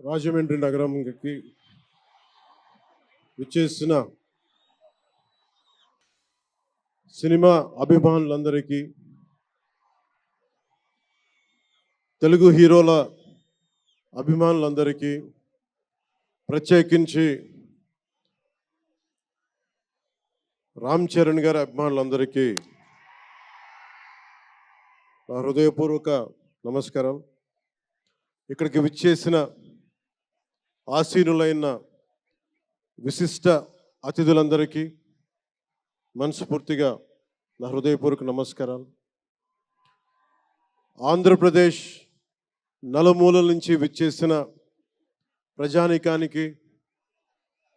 రాజమండ్రి నగరంకి విచ్చేసిన సినిమా అభిమానులందరికీ, తెలుగు హీరోల అభిమానులందరికీ, ప్రత్యేకించి రామ్ చరణ్ గారి అభిమానులందరికీ నా హృదయపూర్వక నమస్కారం. ఇక్కడికి విచ్చేసిన ఆసీనులైన విశిష్ట అతిథులందరికీ మనస్ఫూర్తిగా నా హృదయపూర్వక నమస్కారాలు. ఆంధ్రప్రదేశ్ నలుమూలల నుంచి విచ్చేసిన ప్రజానీకానికి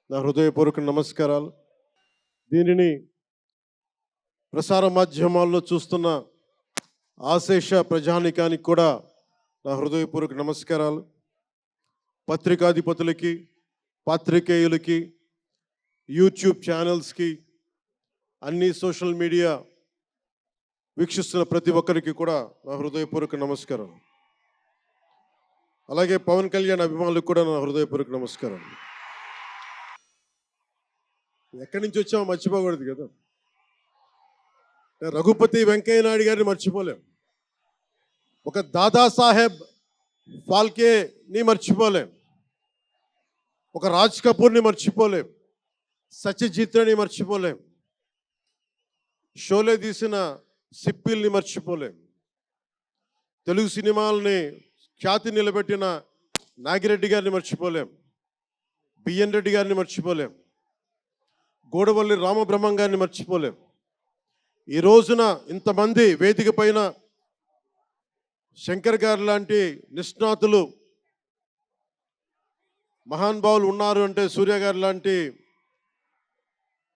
నా హృదయపూర్వక నమస్కారాలు. దీనిని ప్రసార మాధ్యమాల్లో చూస్తున్న ఆశేష ప్రజానీకానికి కూడా నా హృదయపూర్వక నమస్కారాలు. పత్రికాధిపతులకి, పాత్రికేయులకి, యూట్యూబ్ ఛానల్స్కి, అన్ని సోషల్ మీడియా వీక్షిస్తున్న ప్రతి ఒక్కరికి కూడా నా హృదయపూర్వక నమస్కారం. అలాగే పవన్ కళ్యాణ్ అభిమానులకు కూడా నా హృదయపూర్వక నమస్కారం. ఎక్కడి నుంచి వచ్చామో మర్చిపోకూడదు కదా. రఘుపతి వెంకయ్య నాయుడు గారిని మర్చిపోలేం, ఒక దాదాసాహెబ్ ఫాల్కేని మర్చిపోలేం, ఒక రాజ్ కపూర్ని మర్చిపోలేం, సత్యజిత్ని మర్చిపోలేం, షోలే తీసిన సిప్పిల్ని మర్చిపోలేం, తెలుగు సినిమాలని ఖ్యాతి నిలబెట్టిన నాగిరెడ్డి గారిని మర్చిపోలేం, బిఎన్ రెడ్డి గారిని మర్చిపోలేం, గోడవల్లి రామబ్రహ్మం గారిని మర్చిపోలేం. ఈ రోజున ఇంతమంది వేదిక పైన శంకర్ గారు లాంటి నిష్ణాతులు, మహానుభావులు ఉన్నారు అంటే, సూర్య గారు లాంటి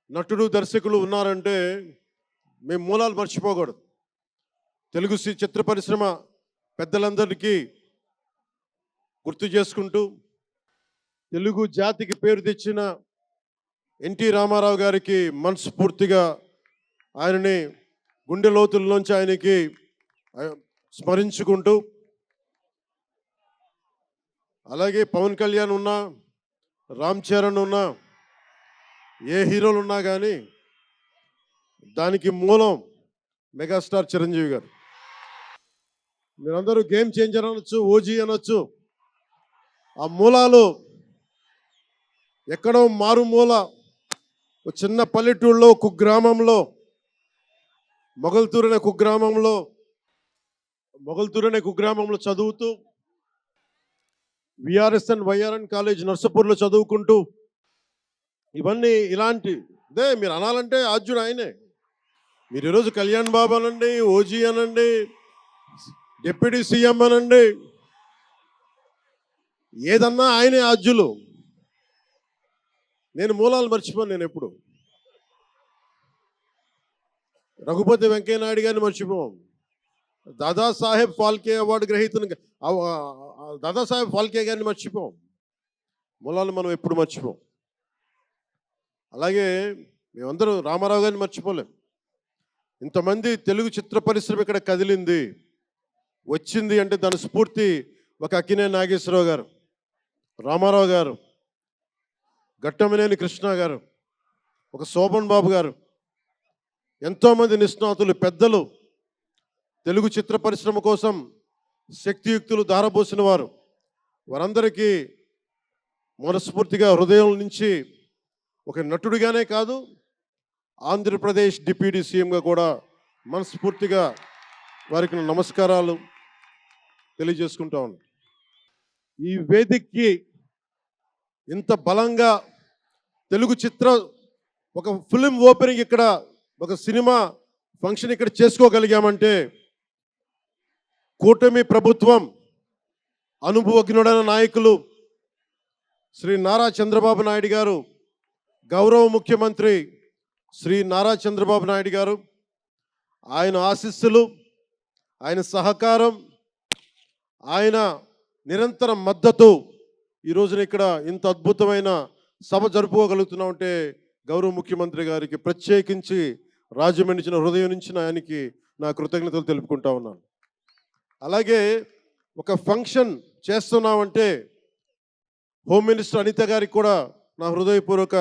నటుడు, దర్శకులు ఉన్నారంటే మేము మూలాలు మర్చిపోకూడదు. తెలుగు చిత్ర పరిశ్రమ పెద్దలందరికీ గుర్తు చేసుకుంటూ, తెలుగు జాతికి పేరు తెచ్చిన ఎన్టీ రామారావు గారికి మనస్ఫూర్తిగా ఆయనని గుండె లోతుల్లోంచి ఆయనకి స్మరించుకుంటూ, అలాగే పవన్ కళ్యాణ్ ఉన్నా, రామ్ చరణ్ ఉన్నా, ఏ హీరోలు ఉన్నా కానీ దానికి మూలం మెగాస్టార్ చిరంజీవి గారు. మీరందరూ గేమ్ చేంజర్ అనొచ్చు, ఓజీ అనొచ్చు. ఆ మూలాలు ఎక్కడో మారుమూల ఒక చిన్న పల్లెటూరులో, కుగ్రామంలో, మొగల్తూరు అనే కుగ్రామంలో చదువుతూ, విఆర్ఎస్ఎన్ వైఆర్ఎన్ కాలేజ్ నర్సపూర్లో చదువుకుంటూ, ఇవన్నీ ఇలాంటిదే మీరు అనాలంటే ఆద్యుడు ఆయనే. మీరు ఈరోజు కళ్యాణ్ బాబు అనండి, ఓజీ అనండి, డిప్యూటీ సీఎం అనండి, ఏదన్నా ఆయనే ఆద్యులు. నేను మూలాలు మర్చిపోను. నేను ఎప్పుడు రఘుపతి వెంకయ్య నాయుడు గారిని మర్చిపోం, దాదాసాహెబ్ ఫాల్కే అవార్డు గ్రహీతను దాదాసాహెబ్ ఫాల్కే గారిని మర్చిపోం. మూలాలు మనం ఎప్పుడు మర్చిపోం. అలాగే మేమందరం రామారావు గారిని మర్చిపోలేం. ఇంతమంది తెలుగు చిత్ర పరిశ్రమ ఇక్కడ కదిలింది, వచ్చింది అంటే దాని స్ఫూర్తి ఒక అక్కినేని నాగేశ్వరరావు గారు, రామారావు గారు, గట్టమనేని కృష్ణ గారు, ఒక శోభన్ బాబు గారు, ఎంతోమంది నిష్ణాతులు, పెద్దలు, తెలుగు చిత్ర పరిశ్రమ కోసం శక్తియుక్తులు ధారపోసిన వారు. వారందరికీ మనస్ఫూర్తిగా హృదయం నుంచి ఒక నటుడిగానే కాదు, ఆంధ్రప్రదేశ్ డిప్యూటీ సీఎంగా కూడా మనస్ఫూర్తిగా వారికి నమస్కారాలు తెలియజేసుకుంటా ఉన్నాను. ఈ వేదికకి ఇంత బలంగా తెలుగు చిత్ర ఒక ఫిలిం ఓపెనింగ్, ఇక్కడ ఒక సినిమా ఫంక్షన్ ఇక్కడ చేసుకోగలిగామంటే కూటమి ప్రభుత్వం, అనుభవజ్ఞుడైన నాయకులు శ్రీ నారా చంద్రబాబు నాయుడు గారు, గౌరవ ముఖ్యమంత్రి శ్రీ నారా చంద్రబాబు నాయుడు గారు, ఆయన ఆశీస్సులు, ఆయన సహకారం, ఆయన నిరంతర మద్దతు ఈ రోజున ఇక్కడ ఇంత అద్భుతమైన సభ జరుపుకోగలుగుతున్నామంటే గౌరవ ముఖ్యమంత్రి గారికి ప్రత్యేకించి రాజమండ్రి హృదయం నుంచి ఆయనకి నా కృతజ్ఞతలు తెలుపుకుంటా ఉన్నాను. అలాగే ఒక ఫంక్షన్ చేస్తున్నామంటే హోమ్ మినిస్టర్ అనిత గారికి కూడా నా హృదయపూర్వక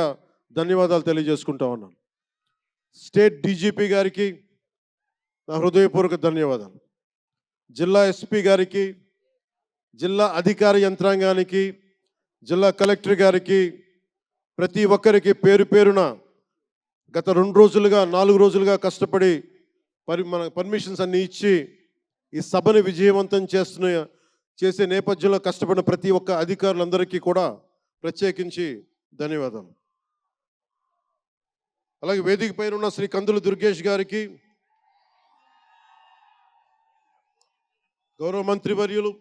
ధన్యవాదాలు తెలియజేసుకుంటా ఉన్నాను. స్టేట్ డీజీపీ గారికి నా హృదయపూర్వక ధన్యవాదాలు. జిల్లా ఎస్పీ గారికి, జిల్లా అధికార యంత్రాంగానికి, జిల్లా కలెక్టర్ గారికి, ప్రతి ఒక్కరికి పేరు పేరున గత 2 రోజులుగా 4 రోజులుగా కష్టపడి మన పర్మిషన్స్ అన్నీ ఇచ్చి ఈ సభని విజయవంతం చేసే నేపథ్యంలో కష్టపడిన ప్రతి ఒక్క అధికారులందరికీ కూడా ప్రత్యేకించి ధన్యవాదాలు. అలాగే వేదిక పైన ఉన్న శ్రీ కందులు దుర్గేష్ గారికి, గౌరవ మంత్రివర్యులు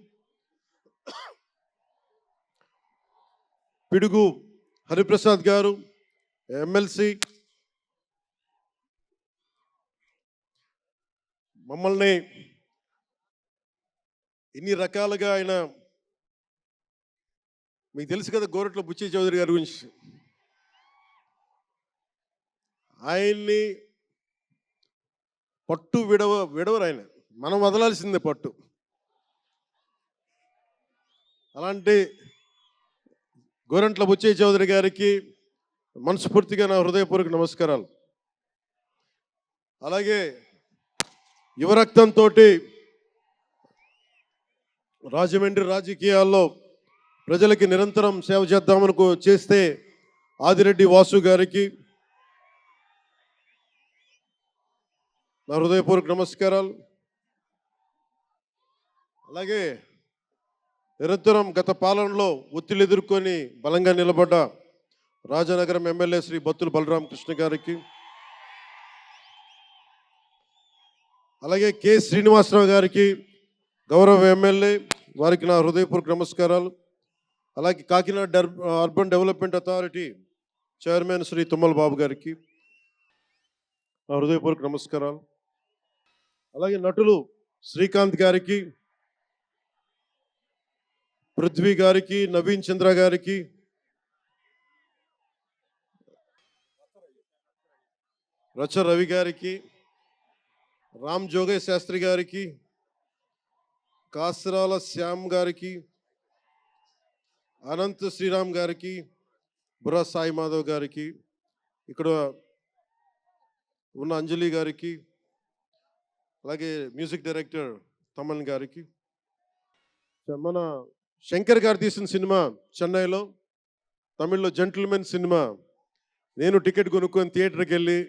పిడుగు హరిప్రసాద్ గారు, ఎమ్మెల్సీ, మమ్మల్ని ఇన్ని రకాలుగా ఆయన, మీకు తెలుసు కదా గోరట్ల బుచ్చి చౌదరి గారి గురించి, ఆయన్ని పట్టు విడవరు ఆయన, మనం వదలాల్సిందే పట్టు. అలాంటి గోరంట్ల బుచ్చయ్య చౌదరి గారికి మనస్ఫూర్తిగా నా హృదయపూర్వక నమస్కారాలు. అలాగే యువరక్తంతో రాజమండ్రి రాజకీయాల్లో ప్రజలకి నిరంతరం సేవ చేద్దామని చేస్తే ఆదిరెడ్డి వాసు గారికి నా హృదయపూర్వక నమస్కారాలు. అలాగే నిరంతరం గత పాలనలో ఒత్తిళ్లు ఎదుర్కొని బలంగా నిలబడ్డ రాజనగరం ఎమ్మెల్యే శ్రీ బత్తుల బలరామకృష్ణ గారికి, అలాగే కె శ్రీనివాసరావు గారికి గౌరవ ఎమ్మెల్యే, వారికి నా హృదయపూర్వక నమస్కారాలు. అలాగే Kakinada urban development authority chairman Shri Tummala Babu గారికి నా హృదయపూర్వక నమస్కారాలు. అలాగే నటులు శ్రీకాంత్ గారికి, పృథ్వీ గారికి, నవీన్ చంద్ర గారికి, రచ రవి గారికి, రామ్ జోగయ్య శాస్త్రి గారికి, కాసరాల శ్యామ్ గారికి, అనంత్ శ్రీరామ్ గారికి, బుర్రా సాయి మాధవ్ గారికి, ఇక్కడ ఉన్న అంజలి గారికి, అలాగే మ్యూజిక్ డైరెక్టర్ తమన్ గారికి. మన శంకర్ గారు తీసిన సినిమా చెన్నైలో, తమిళ్లో జెంటిల్మెన్ సినిమా, నేను టికెట్ కొనుక్కొని థియేటర్కి వెళ్ళి,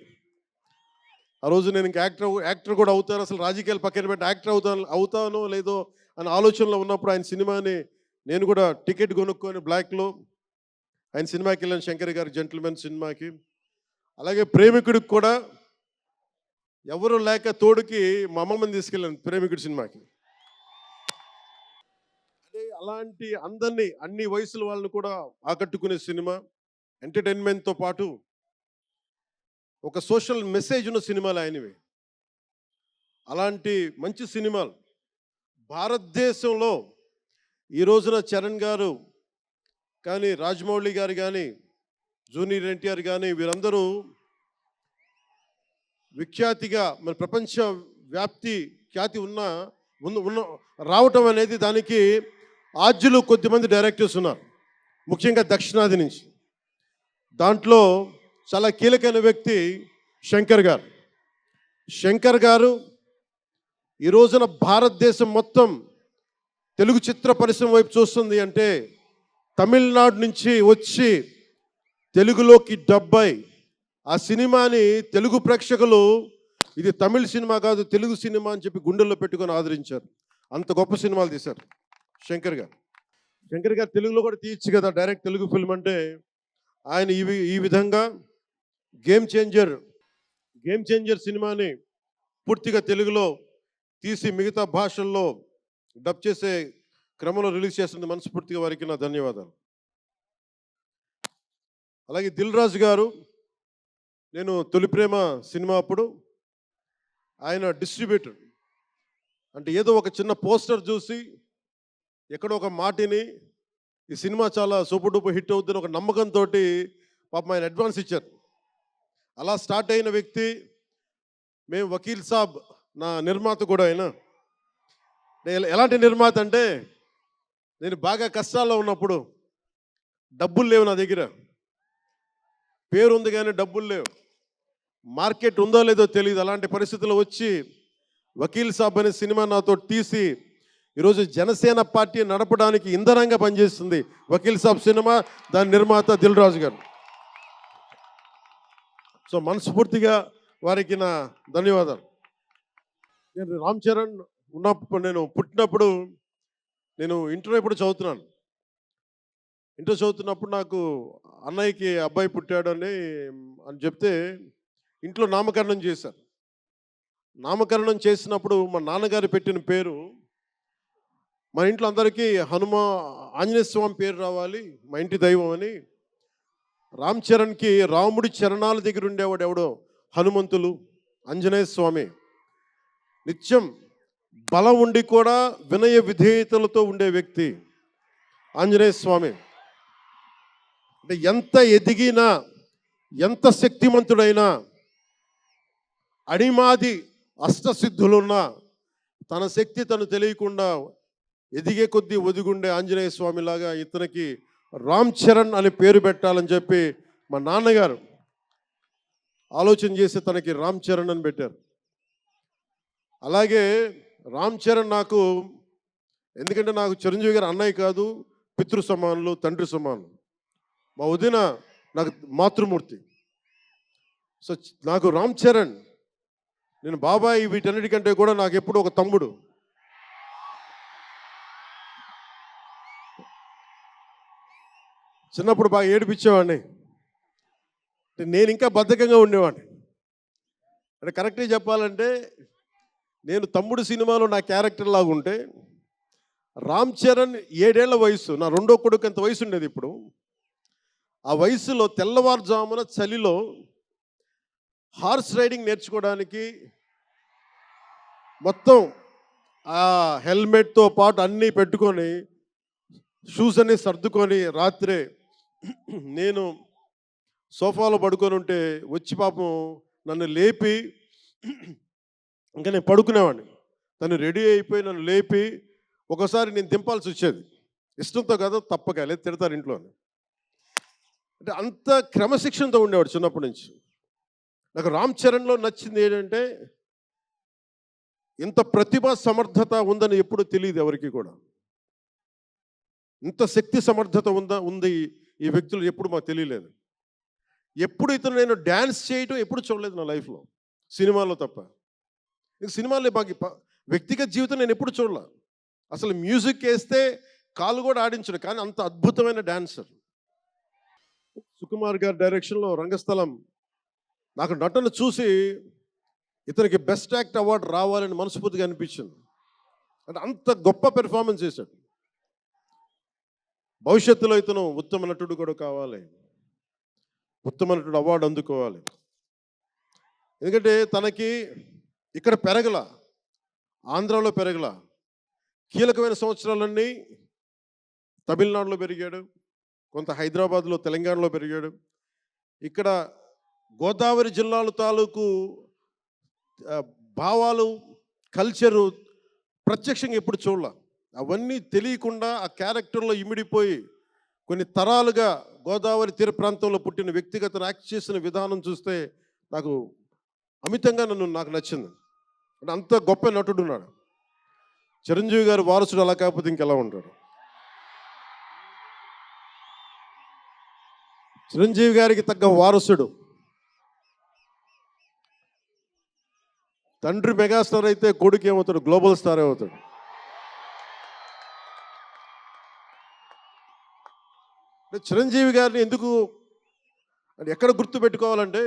ఆ రోజు నేను ఇంకా యాక్టర్ కూడా అవుతాను, అసలు రాజకీయాలు పక్కన పెట్టి యాక్టర్ అవుతానో లేదో అనే ఆలోచనలో ఉన్నప్పుడు ఆయన సినిమాని నేను కూడా టికెట్ కొనుక్కొని బ్లాక్లో ఆయన సినిమాకి వెళ్ళాను, శంకర్ గారి జెంటిల్మెన్ సినిమాకి. అలాగే ప్రేమికుడికి కూడా ఎవరు లేక తోడుకి మా అమ్మమ్మని తీసుకెళ్ళాను ప్రేమికుడి సినిమాకి. అదే అలాంటి అందరినీ, అన్ని వయసుల వాళ్ళని కూడా ఆకట్టుకునే సినిమా, ఎంటర్టైన్మెంట్తో పాటు ఒక సోషల్ మెసేజ్ ఉన్న సినిమాలు ఆయనవి. అలాంటి మంచి సినిమాలు భారతదేశంలో ఈ రోజున చరణ్ గారు కానీ, రాజమౌళి గారు కానీ, జూనియర్ ఎన్టీఆర్ కానీ, వీరందరూ విఖ్యాతిగా మన ప్రపంచ ఖ్యాతి ఉన్న రావటం అనేది, దానికి ఆద్యులు కొద్దిమంది డైరెక్టర్స్ ఉన్నారు, ముఖ్యంగా దక్షిణాది నుంచి. దాంట్లో చాలా కీలకమైన వ్యక్తి శంకర్ గారు. శంకర్ గారు ఈ రోజున భారతదేశం మొత్తం తెలుగు చిత్ర పరిశ్రమ వైపు చూస్తుంది అంటే, తమిళనాడు నుంచి వచ్చి తెలుగులోకి డబ్బై ఆ సినిమాని తెలుగు ప్రేక్షకులు ఇది తమిళ సినిమా కాదు తెలుగు సినిమా అని చెప్పి గుండెల్లో పెట్టుకొని ఆదరించారు. అంత గొప్ప సినిమాలు తీశారు శంకర్ గారు. శంకర్ గారు తెలుగులో కూడా తీయచ్చు కదా డైరెక్ట్ తెలుగు ఫిల్మ్ అంటే. ఆయన ఈ విధంగా గేమ్ చేంజర్ సినిమాని పూర్తిగా తెలుగులో తీసి మిగతా భాషల్లో డబ్ చేసే క్రమంలో రిలీజ్ చేస్తుంది. మనస్ఫూర్తిగా వారికి నా ధన్యవాదాలు. అలాగే దిల్ రాజు గారు, నేను తొలి ప్రేమ సినిమా అప్పుడు ఆయన డిస్ట్రిబ్యూటర్, అంటే ఏదో ఒక చిన్న పోస్టర్ చూసి ఎక్కడో ఒక మాటిని ఈ సినిమా చాలా సూపర్ డూపర్ హిట్ అవుతుంది ఒక నమ్మకంతో పాపం ఆయన అడ్వాన్స్ ఇచ్చారు. అలా స్టార్ట్ అయిన వ్యక్తి. మేము వకీల్ సాబ్ నా నిర్మాత కూడా ఆయన. ఎలాంటి నిర్మాత అంటే, నేను బాగా కష్టాల్లో ఉన్నప్పుడు డబ్బులు లేవు నా దగ్గర, పేరు ఉంది కానీ డబ్బులు లేవు, మార్కెట్ ఉందో లేదో తెలియదు. అలాంటి పరిస్థితుల్లో వచ్చి వకీల్ సాబ్ అనే సినిమా నాతో తీసి ఈరోజు జనసేన పార్టీ నడపడానికి ఇంధనంగా పనిచేస్తుంది వకీల్ సాబ్ సినిమా, దాని నిర్మాత దిల్ రాజు గారు. సో మనస్ఫూర్తిగా వారికి నా ధన్యవాదాలు. నేను రామ్ చరణ్ ఉన్నప్పుడు, నేను పుట్టినప్పుడు, నేను ఇంటర్ ఎప్పుడు చదువుతున్నాను. ఇంటర్ చదువుతున్నప్పుడు నాకు అన్నయ్యకి అబ్బాయి పుట్టాడని చెప్తే ఇంట్లో నామకరణం చేశారు. నామకరణం చేసినప్పుడు మా నాన్నగారు పెట్టిన పేరు, మా ఇంట్లో అందరికీ ఆంజనేయ స్వామి పేరు రావాలి, మా ఇంటి దైవం అని. రామ్ చరణ్కి రాముడి చరణాల దగ్గర ఉండేవాడు ఎవడో హనుమంతులు, ఆంజనేయ స్వామి. నిత్యం బలం ఉండి కూడా వినయ విధేయతలతో ఉండే వ్యక్తి ఆంజనేయ స్వామి. అంటే ఎంత ఎదిగినా, ఎంత శక్తిమంతుడైనా, అడిమాది అష్టసిద్ధులున్నా తన శక్తి తను తెలియకుండా ఎదిగే కొద్దీ ఒదిగుండే ఆంజనేయ స్వామిలాగా ఇతనికి రామ్ చరణ్ అని పేరు పెట్టాలని చెప్పి మా నాన్నగారు ఆలోచన చేసి తనకి రామ్ చరణ్ అని పెట్టారు. అలాగే రామ్ చరణ్ నాకు, ఎందుకంటే నాకు చిరంజీవి గారు అన్నయ్య కాదు, పితృ సమానులు, తండ్రి సమానులు. మా వదిన నాకు మాతృమూర్తి. సో నాకు రామ్ చరణ్, నేను బాబాయ్ వీటన్నిటికంటే కూడా నాకు ఎప్పుడు ఒక తమ్ముడు. చిన్నప్పుడు బాగా ఏడిపించేవాడిని, నేను ఇంకా బద్ధకంగా ఉండేవాడిని. అంటే కరెక్ట్గా చెప్పాలంటే నేను తమ్ముడు సినిమాలో నా క్యారెక్టర్ లాగా ఉంటే, రామ్ చరణ్ 7 ఏళ్ల వయసు, నా రెండో కొడుకు అంత వయసు ఉండేది. ఇప్పుడు ఆ వయసులో తెల్లవారుజామున చలిలో హార్స్ రైడింగ్ నేర్చుకోవడానికి మొత్తం ఆ హెల్మెట్తో పాటు అన్నీ పెట్టుకొని, షూస్ అన్నీ సర్దుకొని రాత్రే నేను సోఫాలో పడుకొని ఉంటే వచ్చి పాపం నన్ను లేపి, ఇంకా నేను పడుకునేవాడిని, తను రెడీ అయిపోయి నన్ను లేపి ఒకసారి నేను దింపాల్సి వచ్చేది. ఇష్టంతో కాదు, తప్పక, లేదు తిడతారు ఇంట్లో. అంటే అంత క్రమశిక్షణతో ఉండేవాడు చిన్నప్పటి నుంచి. నాకు రామ్ చరణ్లో నచ్చింది ఏంటంటే, ఇంత ప్రతిభా సమర్థత ఉందని ఎప్పుడు తెలియదు ఎవరికి కూడా. ఇంత శక్తి సమర్థత ఉంది ఈ వ్యక్తులు ఎప్పుడు మాకు తెలియలేదు. ఎప్పుడు ఇతను నేను డ్యాన్స్ చేయటం ఎప్పుడు చూడలేదు నా లైఫ్లో, సినిమాలో తప్ప. సినిమాలో బాగా వ్యక్తిగత జీవితం నేను ఎప్పుడు చూడలే. అసలు మ్యూజిక్ వేస్తే కాలు కూడా ఆడించడు, కానీ అంత అద్భుతమైన డాన్సర్. సుకుమార్ గారి డైరెక్షన్లో రంగస్థలం, నాకు నటన చూసి ఇతనికి బెస్ట్ యాక్ట్ అవార్డు రావాలని మనస్ఫూర్తిగా అనిపించింది. అంటే అంత గొప్ప పెర్ఫార్మెన్స్ చేశాడు. భవిష్యత్తులో ఇతను ఉత్తమ నటుడు కూడా కావాలి, ఉత్తమ నటుడు అవార్డు అందుకోవాలి. ఎందుకంటే తనకి ఇక్కడ పెరగల, ఆంధ్రాలో పెరగల, కీలకమైన సంవత్సరాలన్నీ తమిళనాడులో పెరిగాడు, కొంత హైదరాబాద్లో, తెలంగాణలో పెరిగాడు. ఇక్కడ గోదావరి జిల్లాల తాలూకు భావాలు, కల్చరు ప్రత్యక్షంగా ఎప్పుడు చూడాల. అవన్నీ తెలియకుండా ఆ క్యారెక్టర్లో ఇమిడిపోయి కొన్ని తరాలుగా గోదావరి తీర ప్రాంతంలో పుట్టిన వ్యక్తిగత యాక్ట్ చేసిన విధానం చూస్తే నాకు అమితంగా నాకు నచ్చింది. అంటే అంత గొప్ప నటుడు ఉన్నాడు. చిరంజీవి గారి వారసుడు అలా కాకపోతే ఇంకెలా ఉంటాడు. చిరంజీవి గారికి తగ్గ వారసుడు. తండ్రి మెగాస్టార్ అయితే కొడుకు ఏమవుతాడు? గ్లోబల్ స్టార్ అవుతాడు. చిరంజీవి గారిని ఎందుకు అంటే ఎక్కడ గుర్తు పెట్టుకోవాలంటే,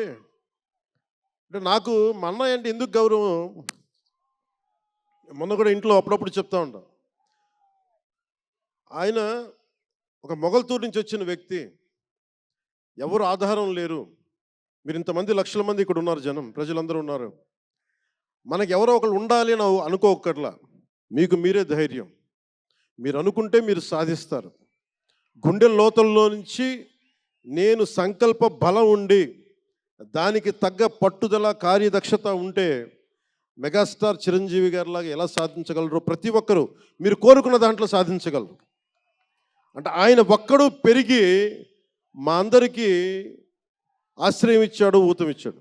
అంటే నాకు మా అన్నయ్య అంటే ఎందుకు గౌరవం, మొన్న కూడా ఇంట్లో అప్పుడప్పుడు చెప్తా ఉంటాం. ఆయన ఒక మొగల్తూరు నుంచి వచ్చిన వ్యక్తి, ఎవరు ఆధారం లేరు. మీరు ఇంతమంది లక్షల మంది ఇక్కడ ఉన్నారు, జనం, ప్రజలందరూ ఉన్నారు. మనకి ఎవరో ఒకళ్ళు ఉండాలి అని అనుకోకర్లా, మీకు మీరే ధైర్యం. మీరు అనుకుంటే మీరు సాధిస్తారు. గుండె లోతుల్లో నుంచి నేను సంకల్ప బలం ఉండి దానికి తగ్గ పట్టుదల, కార్యదక్షత ఉంటే మెగాస్టార్ చిరంజీవి గారిలాగా ఎలా సాధించగలరో ప్రతి ఒక్కరూ మీరు కోరుకున్న దాంట్లో సాధించగలరు. అంటే ఆయన ఒక్కడు పెరిగి మా అందరికీ ఆశ్రయం ఇచ్చాడు, ఊతం ఇచ్చాడు.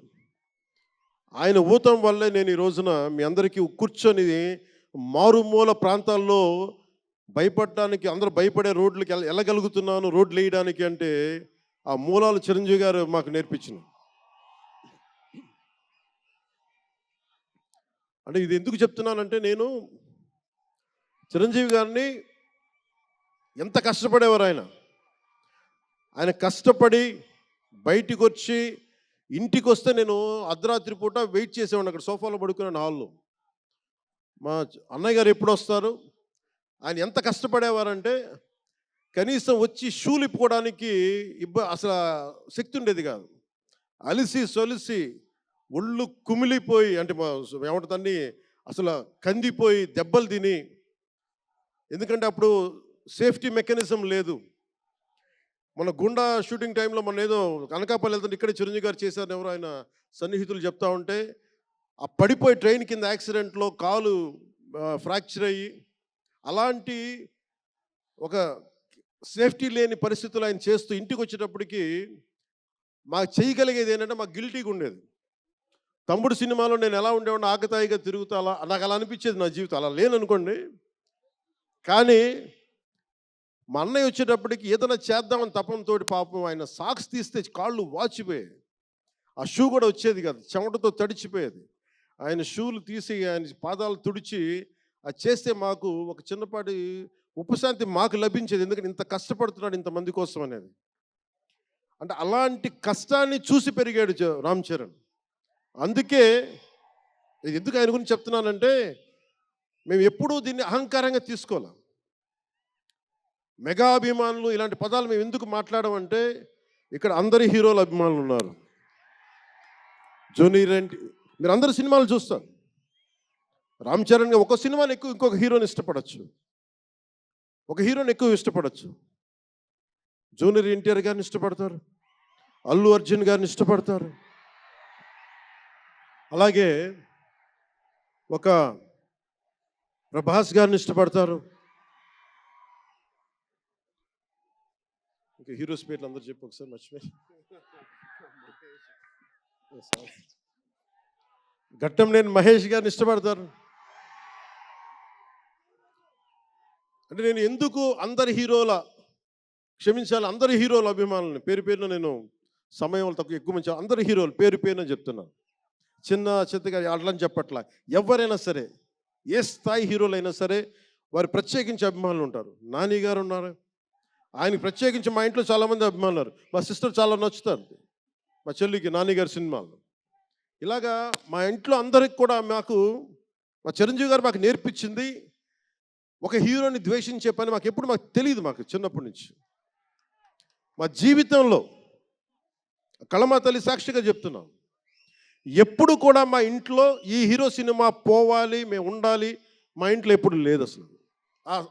ఆయన ఊతం వల్లే నేను ఈ రోజున మీ అందరికీ కూర్చొని మారుమూల ప్రాంతాల్లో భయపడడానికి, అందరూ భయపడే రోడ్లకి వెళ్ళగలుగుతున్నాను, రోడ్లు వేయడానికి అంటే ఆ మూలాలు చిరంజీవి గారు మాకు నేర్పించిన. అంటే ఇది ఎందుకు చెప్తున్నానంటే, నేను చిరంజీవి గారిని ఎంత కష్టపడేవారు ఆయన కష్టపడి బయటికి వచ్చి ఇంటికి వస్తే నేను అర్ధరాత్రి పూట వెయిట్ చేసేవాడిని అక్కడ సోఫాలో పడుకున్నాను హాల్లో. మా అన్నయ్య గారు ఎప్పుడు వస్తారు, ఆయన ఎంత కష్టపడేవారంటే కనీసం వచ్చి షూలు ఇప్పుకోవడానికి అసలు శక్తి ఉండేది కాదు. అలిసి సొలిసి ఒళ్ళు కుమిలిపోయి, అంటే ఏమంటుందని అసలు కందిపోయి దెబ్బలు తిని, ఎందుకంటే అప్పుడు సేఫ్టీ మెకానిజం లేదు. మన గుండా షూటింగ్ టైంలో మన ఏదో అనకాపల్లి వెళ్తుంటే ఇక్కడే చిరంజీవి గారు చేశారు, ఎవరు ఆయన సన్నిహితులు చెప్తా ఉంటే, ఆ పడిపోయి ట్రైన్ కింద యాక్సిడెంట్లో కాలు ఫ్రాక్చర్ అయ్యి, అలాంటి ఒక సేఫ్టీ లేని పరిస్థితులు ఆయన చేస్తూ ఇంటికి వచ్చేటప్పటికి మాకు చేయగలిగేది ఏంటంటే, మాకు గిల్టీగా ఉండేది. తమ్ముడు సినిమాలో నేను ఎలా ఉండేవాడిని, ఆకతాయిగా తిరుగుతా, అలా నాకు అలా అనిపించేది నా జీవితం. అలా లేననుకోండి, కానీ మా అన్నయ్య వచ్చేటప్పటికి ఏదైనా చేద్దామని తపంతో పాపం ఆయన సాక్స్ తీస్తే కాళ్ళు వాచిపోయాయి. ఆ షూ కూడా వచ్చేది కాదు, చెమటతో తడిచిపోయేది. ఆయన షూలు తీసి ఆయన పాదాలు తుడిచి అది చేస్తే మాకు ఒక చిన్నపాటి ఉపశాంతి మాకు లభించేది. ఎందుకంటే ఇంత కష్టపడుతున్నాడు ఇంతమంది కోసం అనేది. అంటే అలాంటి కష్టాన్ని చూసి పెరిగాడు రామ్ చరణ్. అందుకే ఎందుకు ఆయన గురించి చెప్తున్నానంటే, మేము ఎప్పుడూ దీన్ని అహంకారంగా తీసుకోవాలి. మెగా అభిమానులు ఇలాంటి పదాలు మేము ఎందుకు మాట్లాడమంటే, ఇక్కడ అందరి హీరోల అభిమానులు ఉన్నారు. జూనియర్ ఎన్టీ, మీరు అందరు సినిమాలు చూస్తారు. రామ్ చరణ్ ఒక సినిమాని ఎక్కువ ఇంకొక హీరోని ఇష్టపడచ్చు, ఒక హీరోని ఎక్కువ ఇష్టపడచ్చు. జూనియర్ ఎన్టీఆర్ గారిని ఇష్టపడతారు, అల్లు అర్జున్ గారిని ఇష్టపడతారు, అలాగే ఒక ప్రభాస్ గారిని ఇష్టపడతారు. ఇంకా హీరోస్ పేర్లు అందరూ చెప్పు ఒకసారి, మర్చిపోయి. ఘట్టంనేని మహేష్ గారిని ఇష్టపడతారు. అంటే నేను ఎందుకు అందరి హీరోల అభిమానులని పేరు పేరున, నేను సమయం తక్కువ ఎక్కువ మంచి అందరి హీరోలు పేరు పేరున చెప్తున్నాను. చిన్న చిత్తగా అట్లని చెప్పట్లా. ఎవరైనా సరే, ఏ స్థాయి హీరోలు అయినా సరే వారు ప్రత్యేకించి అభిమానులు ఉంటారు. నాని గారు ఉన్నారు, ఆయనకి ప్రత్యేకించి మా ఇంట్లో చాలామంది అభిమానులు ఉన్నారు. మా సిస్టర్ చాలా నచ్చుతారు మా చెల్లికి నాన్నగారి సినిమాలు. ఇలాగా మా ఇంట్లో అందరికి కూడా మా చిరంజీవి గారు మాకు నేర్పించింది, ఒక హీరోని ద్వేషించే పని మాకు తెలియదు. మాకు చిన్నప్పటి నుంచి మా జీవితంలో కళమా తల్లి సాక్షిగా చెప్తున్నాం, ఎప్పుడు కూడా మా ఇంట్లో ఈ హీరో సినిమా పోవాలి, మేము ఉండాలి, మా ఇంట్లో ఎప్పుడు లేదు. అసలు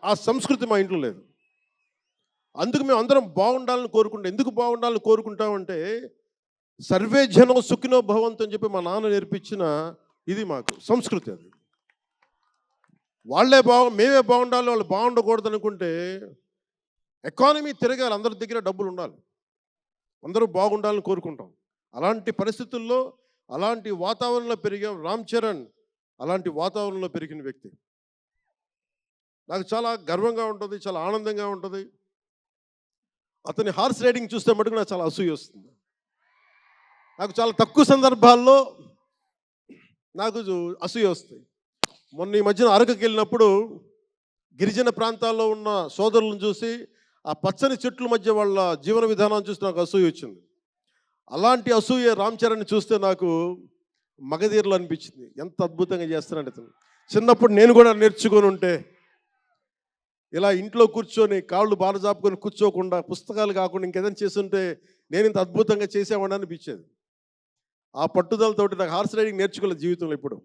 ఆ సంస్కృతి మా ఇంట్లో లేదు. అందుకు మేము అందరం బాగుండాలని కోరుకుంటాం. ఎందుకు బాగుండాలని కోరుకుంటామంటే, సర్వే జనం సుఖినో భవంతు అని చెప్పి మా నాన్న నేర్పించిన ఇది మాకు సంస్కృతి. అది మేమే బాగుండాలి, వాళ్ళు బాగుండకూడదు అనుకుంటే ఎకానమీ తిరగాలి, అందరి దగ్గర డబ్బులు ఉండాలి, అందరూ బాగుండాలని కోరుకుంటాం. అలాంటి పరిస్థితుల్లో, అలాంటి వాతావరణంలో పెరిగాం. రామ్ చరణ్ అలాంటి వాతావరణంలో పెరిగిన వ్యక్తి. నాకు చాలా గర్వంగా ఉంటుంది, చాలా ఆనందంగా ఉంటుంది. అతని హార్స్ రైడింగ్ చూస్తే మటుకు నాకు చాలా అసూయ వస్తుంది. నాకు చాలా తక్కువ సందర్భాల్లో నాకు అసూయ వస్తాయి. మొన్న ఈ మధ్యన అరకుకి వెళ్ళినప్పుడు గిరిజన ప్రాంతాల్లో ఉన్న సోదరులను చూసి, ఆ పచ్చని చెట్ల మధ్య వాళ్ళ జీవన విధానాన్ని చూసి నాకు అసూయ వచ్చింది. అలాంటి అసూయ రామ్ చరణ్ని చూస్తే నాకు మగధీరలు అనిపించింది. ఎంత అద్భుతంగా చేస్తున్నాడు అతను. చిన్నప్పుడు నేను కూడా నేర్చుకొని ఉంటే, ఇలా ఇంట్లో కూర్చొని కాళ్ళు బాధ చాపుకొని కూర్చోకుండా, పుస్తకాలు కాకుండా ఇంకేదైనా చేస్తుంటే నేను ఇంత అద్భుతంగా చేసేవాడిని అనిపించేది. ఆ పట్టుదలతోటి నాకు హార్స్ రైడింగ్ నేర్చుకోలేదు జీవితంలో. ఇప్పుడు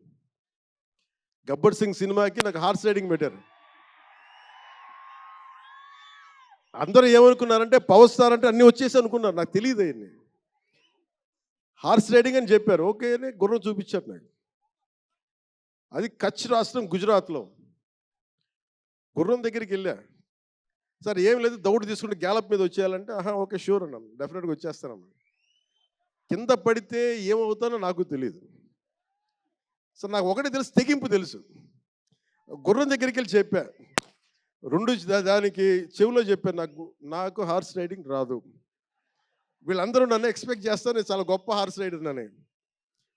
గబ్బర్ సింగ్ సినిమాకి నాకు హార్స్ రైడింగ్ పెట్టారు. అందరూ ఏమనుకున్నారంటే పవర్ స్టార్ అంటే అన్నీ వచ్చేసి అనుకున్నారు. నాకు తెలియదు అయ్యింది. హార్స్ రైడింగ్ అని చెప్పారు. ఓకే అని గుర్రం చూపించారు నాకు. అది కచ్ రాష్ట్రం, గుజరాత్లో. గుర్రం దగ్గరికి వెళ్ళా. సార్ ఏం లేదు, దౌడు తీసుకుంటే గ్యాలప్ మీద వచ్చేయాలంటే ఆహా ఓకే షూర్ అన్నాను, డెఫినెట్గా వచ్చేస్తానన్నాను. కింద పడితే ఏమవుతానో నాకు తెలియదు. సో నాకు ఒకటి తెలుసు, తెగింపు తెలుసు. గుర్రం దగ్గరికి వెళ్ళి చెప్పా, దానికి చెవిలో చెప్పాను, నాకు నాకు హార్స్ రైడింగ్ రాదు. వీళ్ళందరూ నన్ను ఎక్స్పెక్ట్ చేస్తారు నేను చాలా గొప్ప హార్స్ రైడర్ అని.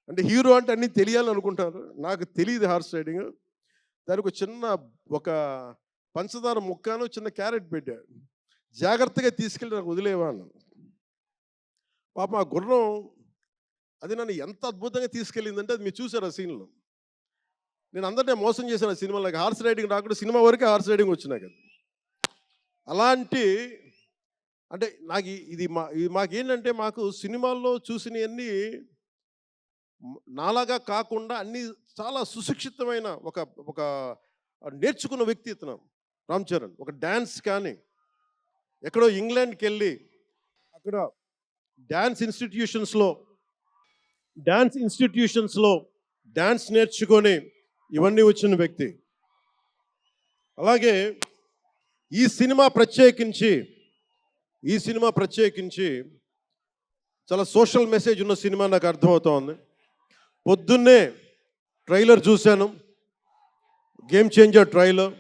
అంటే హీరో అంటే అన్నీ తెలియాలనుకుంటారు, నాకు తెలియదు హార్స్ రైడింగ్. దానికి ఒక చిన్న ఒక పంచదార ముక్కను చిన్న క్యారెట్ పెట్టాడు, జాగ్రత్తగా తీసుకెళ్ళి నాకు వదిలేవాను. పాపం ఆ గుర్రం అది నన్ను ఎంత అద్భుతంగా తీసుకెళ్ళిందంటే అది మీరు చూసారు ఆ సీన్లో. నేను అందరినీ మోసం చేశాను ఆ సినిమాలో, హార్స్ రైడింగ్ రాకుండా సినిమా వరకే హార్స్ రైడింగ్ వచ్చినా కదా. అలాంటి అంటే నాకు ఇది మాకేంటంటే మాకు సినిమాల్లో చూసినవన్నీ నాలాగా కాకుండా అన్నీ చాలా సుశిక్షితమైన ఒక ఒక నేర్చుకున్న వ్యక్తి ఇతను రామ్ చరణ్. ఒక డ్యాన్స్ కానీ ఎక్కడో ఇంగ్లాండ్కి వెళ్ళి అక్కడ డ్యాన్స్ ఇన్స్టిట్యూషన్స్లో డ్యాన్స్ నేర్చుకొని ఇవన్నీ వచ్చిన వ్యక్తి. అలాగే ఈ సినిమా ప్రత్యేకించి చాలా సోషల్ మెసేజ్ ఉన్న సినిమా నాకు అర్థమవుతోంది. పొద్దున్నే ట్రైలర్ చూశాను, గేమ్ చేంజర్ ట్రైలర్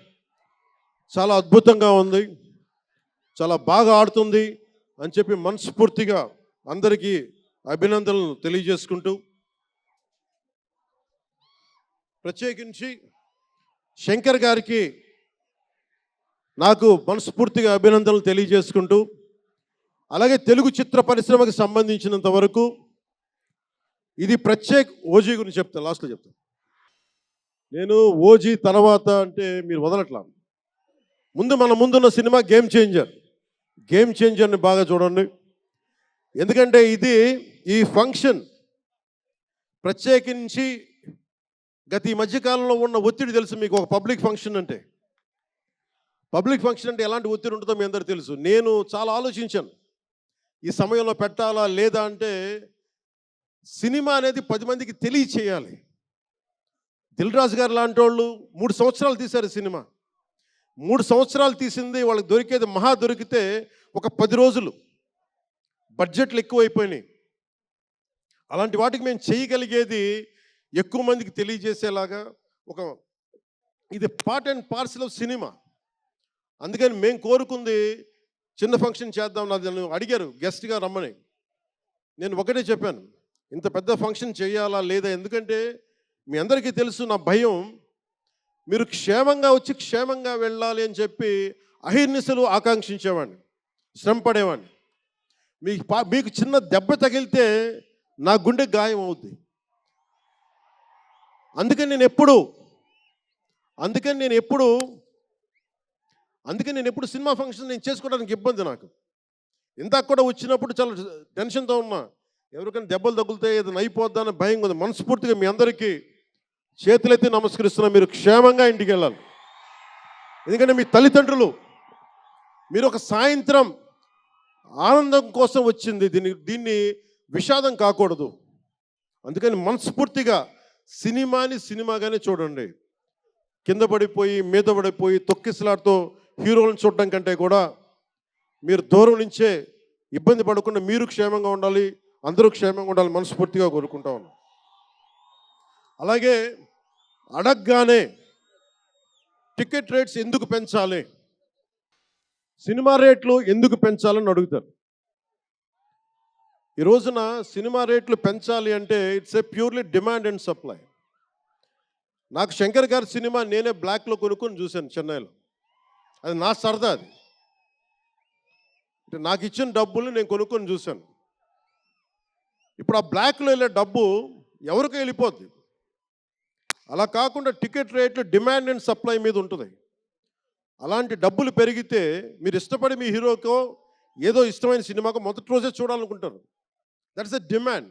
చాలా అద్భుతంగా ఉంది, చాలా బాగా ఆడుతుంది అని చెప్పి మనస్ఫూర్తిగా అందరికీ అభినందనలు తెలియజేసుకుంటూ, ప్రత్యేకించి శంకర్ గారికి నాకు మనస్ఫూర్తిగా అభినందనలు తెలియజేసుకుంటూ, అలాగే తెలుగు చిత్ర పరిశ్రమకు సంబంధించినంత వరకు ఇది ఓజీ గురించి చెప్తాను, లాస్ట్లో చెప్తాను. నేను ఓజీ తర్వాత అంటే మీరు వదలట్లా. మన ముందున్న సినిమా గేమ్ చేంజర్ని బాగా చూడండి. ఎందుకంటే ఈ ఫంక్షన్ ప్రత్యేకించి ఈ మధ్యకాలంలో ఉన్న ఒత్తిడి తెలుసు మీకు. ఒక పబ్లిక్ ఫంక్షన్ అంటే ఎలాంటి ఒత్తిడి ఉంటుందో మీ అందరూ తెలుసు. నేను చాలా ఆలోచించాను, ఈ సమయంలో పెట్టాలా లేదా అంటే సినిమా అనేది 10 మందికి తెలియచేయాలి. దిల్ రాజు గారు లాంటి వాళ్ళు 3 సంవత్సరాలు తీశారు సినిమా. 3 సంవత్సరాలు తీసింది వాళ్ళకి దొరికేది దొరికితే ఒక 10 రోజులు, బడ్జెట్లు ఎక్కువైపోయినాయి. అలాంటి వాటికి మేము చేయగలిగేది ఎక్కువ మందికి తెలియజేసేలాగా ఇది part and parcel of cinema. అందుకని మేము కోరుకుంది చిన్న ఫంక్షన్ చేద్దాం. నన్ను అడిగారు గెస్ట్గా రమ్మని, నేను ఒకటే చెప్పాను, ఇంత పెద్ద ఫంక్షన్ చేయాలా లేదా, ఎందుకంటే మీ అందరికీ తెలుసు నా భయం, మీరు క్షేమంగా వచ్చి క్షేమంగా వెళ్ళాలి అని చెప్పి అహిర్నిశలు ఆకాంక్షించేవాడిని, శ్రమ పడేవాడిని. మీకు చిన్న దెబ్బ తగిలితే నా గుండె గాయం అవుద్ది. అందుకని నేను ఎప్పుడు సినిమా ఫంక్షన్ నేను చేసుకోవడానికి ఇబ్బంది నాకు. ఇందాక కూడా వచ్చినప్పుడు చాలా టెన్షన్తో ఉన్నా, ఎవరికైనా దెబ్బలు తగులుతాయి ఏదైనా అయిపోద్దా అని భయం ఉంది. మనస్ఫూర్తిగా మీ అందరికీ చేతులెత్తి నమస్కరిస్తున్నా, మీరు క్షేమంగా ఇంటికి వెళ్ళాలి. ఎందుకంటే మీ తల్లిదండ్రులు, మీరు ఒక సాయంత్రం ఆనందం కోసం వచ్చింది, దీన్ని విషాదం కాకూడదు. అందుకని మనస్ఫూర్తిగా సినిమాగానే చూడండి. కింద పడిపోయి మీద పడిపోయి తొక్కిసలాడుతూ హీరోలను చూడడం కంటే కూడా మీరు దూరం నుంచే ఇబ్బంది పడకుండా మీరు క్షేమంగా ఉండాలి, అందరూ క్షేమంగా ఉండాలి మనస్ఫూర్తిగా కోరుకుంటా ఉన్నాం. అలాగే అడగగానే టికెట్ రేట్స్ ఎందుకు పెంచాలి, సినిమా రేట్లు ఎందుకు పెంచాలని అడుగుతారు. ఈ రోజున సినిమా రేట్లు పెంచాలి అంటే it's a purely demand and supply. నాకు శంకర్ గారి సినిమా నేనే బ్లాక్లో కొనుక్కొని చూశాను చెన్నైలో. అది నా సరదా, అది అంటే నాకు ఇచ్చిన డబ్బులు నేను కొనుక్కొని చూశాను. ఇప్పుడు ఆ బ్లాక్లో వెళ్ళే డబ్బు ఎవరికి వెళ్ళిపోద్ది. అలా కాకుండా టికెట్ రేట్లు డిమాండ్ అండ్ సప్లై మీద ఉంటుంది. అలాంటి డబ్బులు పెరిగితే మీరు ఇష్టపడి మీ హీరోకో ఏదో ఇష్టమైన సినిమాకో మొదటి రోజే చూడాలనుకుంటారు. That's a demand.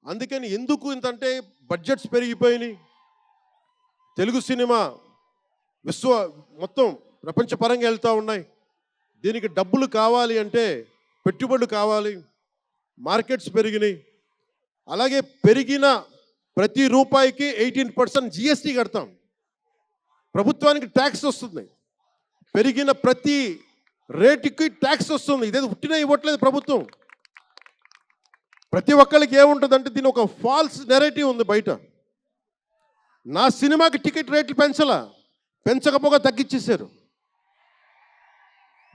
అందుకని ఎందుకు ఇంతంటే బడ్జెట్స్ పెరిగిపోయినాయి. తెలుగు సినిమా మొత్తం ప్రపంచపరంగా వెళ్తూ ఉన్నాయి. దీనికి డబ్బులు కావాలి అంటే పెట్టుబడులు కావాలి, మార్కెట్స్ పెరిగినాయి. అలాగే పెరిగిన ప్రతి రూపాయికి 18% జిఎస్టీ కడతాం. ప్రభుత్వానికి ట్యాక్స్ వస్తుంది. పెరిగిన ప్రతి రేటుకి ట్యాక్స్ వస్తుంది. ఇదేదో ఉట్టినా ఇవ్వట్లేదు ప్రభుత్వం. ప్రతి ఒక్కరికి ఏముంటుందంటే దీని ఒక ఫాల్స్ నెరేటివ్ ఉంది బయట. నా సినిమాకి టికెట్ రేట్లు పెంచకపోగా తగ్గించేశారు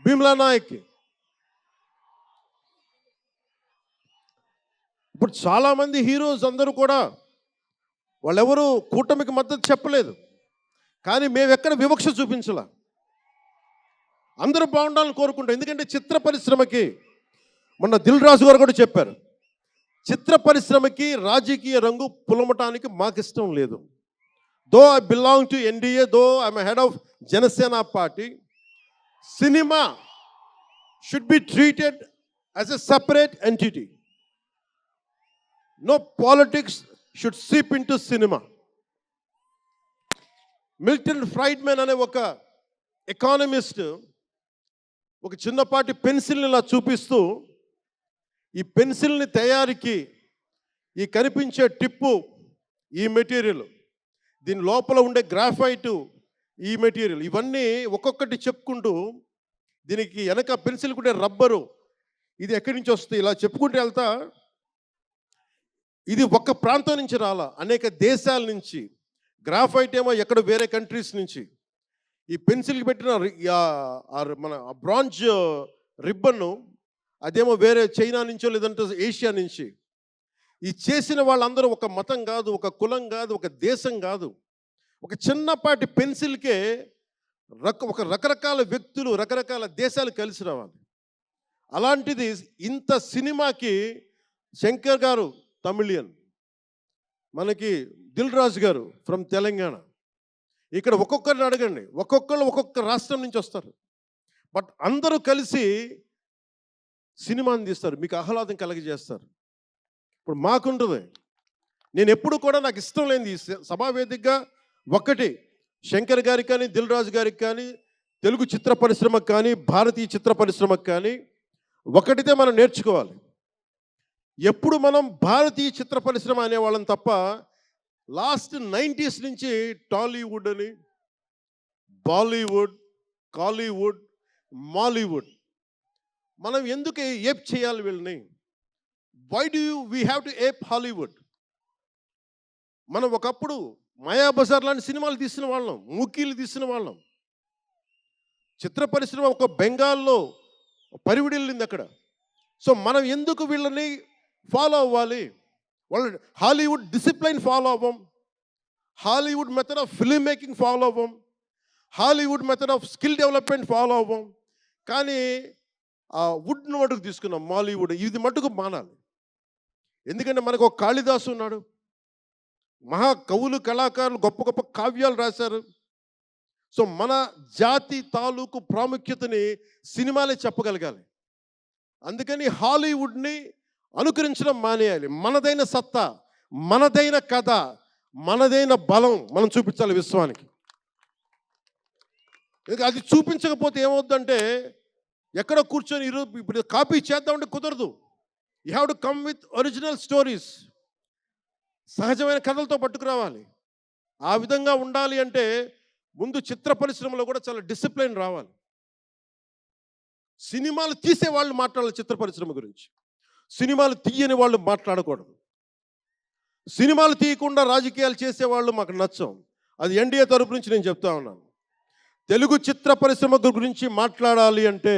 భీమ్లా నాయక్కి. ఇప్పుడు చాలామంది హీరోస్ అందరూ కూడా వాళ్ళెవరూ కూటమికి మద్దతు చెప్పలేదు, కానీ మేము ఎక్కడ వివక్ష చూపించాల. అందరూ బాగుండాలని కోరుకుంటాం. ఎందుకంటే చిత్ర పరిశ్రమకి మొన్న దిల్ రాజు గారు కూడా చెప్పారు, చిత్ర పరిశ్రమకి రాజకీయ రంగు పులమటానికి మాకు ఇష్టం లేదు. Though I belong to NDA, though I'm head of Janasena party, cinema should be treated as a separate entity. No politics should seep into cinema. Milton Friedman అనే ఒక ఎకానమిస్ట్ ఒక చిన్నపాటి పెన్సిల్ని ఇలా చూపిస్తూ, ఈ పెన్సిల్ని తయారీకి ఈ కనిపించే టిప్పు ఈ మెటీరియల్, దీని లోపల ఉండే గ్రాఫైటు ఈ మెటీరియల్, ఇవన్నీ ఒక్కొక్కటి చెప్పుకుంటూ దీనికి వెనక పెన్సిల్ ఉండే రబ్బరు ఇది ఎక్కడి నుంచి వస్తుంది ఇలా చెప్పుకుంటూ వెళ్తా, ఇది ఒక్క ప్రాంతం నుంచి రాలా, అనేక దేశాల నుంచి. గ్రాఫైట్ ఏమో ఎక్కడ వేరే కంట్రీస్ నుంచి. ఈ పెన్సిల్కి పెట్టిన మన బ్రాంజ్ రిబ్బన్ను అదేమో వేరే చైనా నుంచో లేదంటే ఏషియా నుంచి. ఈ చేసిన వాళ్ళందరూ ఒక మతం కాదు, ఒక కులం కాదు, ఒక దేశం కాదు, ఒక చిన్నపాటి పెన్సిల్కే ఒక రకరకాల వ్యక్తులు రకరకాల దేశాలు కలిసి రావాలి. అలాంటిది ఇంత సినిమాకి శంకర్ గారు తమిళియన్, మనకి దిల్ రాజు గారు ఫ్రమ్ తెలంగాణ. ఇక్కడ ఒక్కొక్కరిని అడగండి, ఒక్కొక్కరు ఒక్కొక్క రాష్ట్రం నుంచి వస్తారు, బట్ అందరూ కలిసి సినిమాని తీస్తారు, మీకు ఆహ్లాదం కలిగజేస్తారు. ఇప్పుడు మాకుంటుంది, నేను ఎప్పుడు కూడా నాకు ఇష్టం లేనిది సభావేదికగా ఒక్కటి శంకర్ గారికి కానీ దిల్ రాజు గారికి కానీ తెలుగు చిత్ర పరిశ్రమకు కానీ భారతీయ చిత్ర పరిశ్రమకు కానీ ఒకటితే మనం నేర్చుకోవాలి. ఎప్పుడు మనం భారతీయ చిత్ర పరిశ్రమ అనేవాళ్ళం తప్ప లాస్ట్ 90s నుంచి టాలీవుడ్ అని, బాలీవుడ్, కాలీవుడ్, మాలీవుడ్ మనం ఎందుకు ఏప్ చేయాలి వీళ్ళని? Why do we have to ape Hollywood? మనం ఒకప్పుడు మాయాబజార్ లాంటి సినిమాలు తీసిన వాళ్ళం, మూకీలు తీసిన వాళ్ళం. చిత్ర పరిశ్రమ ఒక బెంగాల్లో పరివిడిల్లింది అక్కడ. సో మనం ఎందుకు వీళ్ళని ఫాలో అవ్వాలి? వాళ్ళు హాలీవుడ్ డిసిప్లైన్ ఫాలో అవ్వం, Hollywood method of film making follow అవ్వం, Hollywood method of skill development follow అవ్వం. కానీ ఆ వుడ్ను మటుకు తీసుకున్నాం మాలీవుడ్, ఇది మటుకు మానాలి. ఎందుకంటే మనకు ఒక కాళిదాసు ఉన్నాడు, మహా కవులు కళాకారులు గొప్ప గొప్ప కావ్యాలు రాశారు. సో మన జాతి తాలూకు ప్రాముఖ్యతని సినిమాలే చెప్పగలగాలి. అందుకని హాలీవుడ్ని అనుకరించడం మానేయాలి. మనదైన సత్తా, మనదైన కథ, మనదైన బలం మనం చూపించాలి విశ్వానికి. అది చూపించకపోతే ఏమవుద్దంటే ఎక్కడ కూర్చొని ఈరోజు ఇప్పుడు కాపీ చేద్దామంటే కుదరదు. You have to come with original stories, సహజమైన కథలతో పట్టుకురావాలి. ఆ విధంగా ఉండాలి అంటే ముందు చిత్ర పరిశ్రమలో కూడా చాలా డిసిప్లిన్ రావాలి. సినిమాలు తీసే వాళ్ళు మాట్లాడాలి చిత్ర పరిశ్రమ గురించి, సినిమాలు తీయని వాళ్ళు మాట్లాడకూడదు. సినిమాలు తీయకుండా రాజకీయాలు చేసేవాళ్ళు మాకు నచ్చం. అది ఎన్డీఏ తరపు నుంచి నేను చెప్తా ఉన్నాను. తెలుగు చిత్ర పరిశ్రమ గురించి మాట్లాడాలి అంటే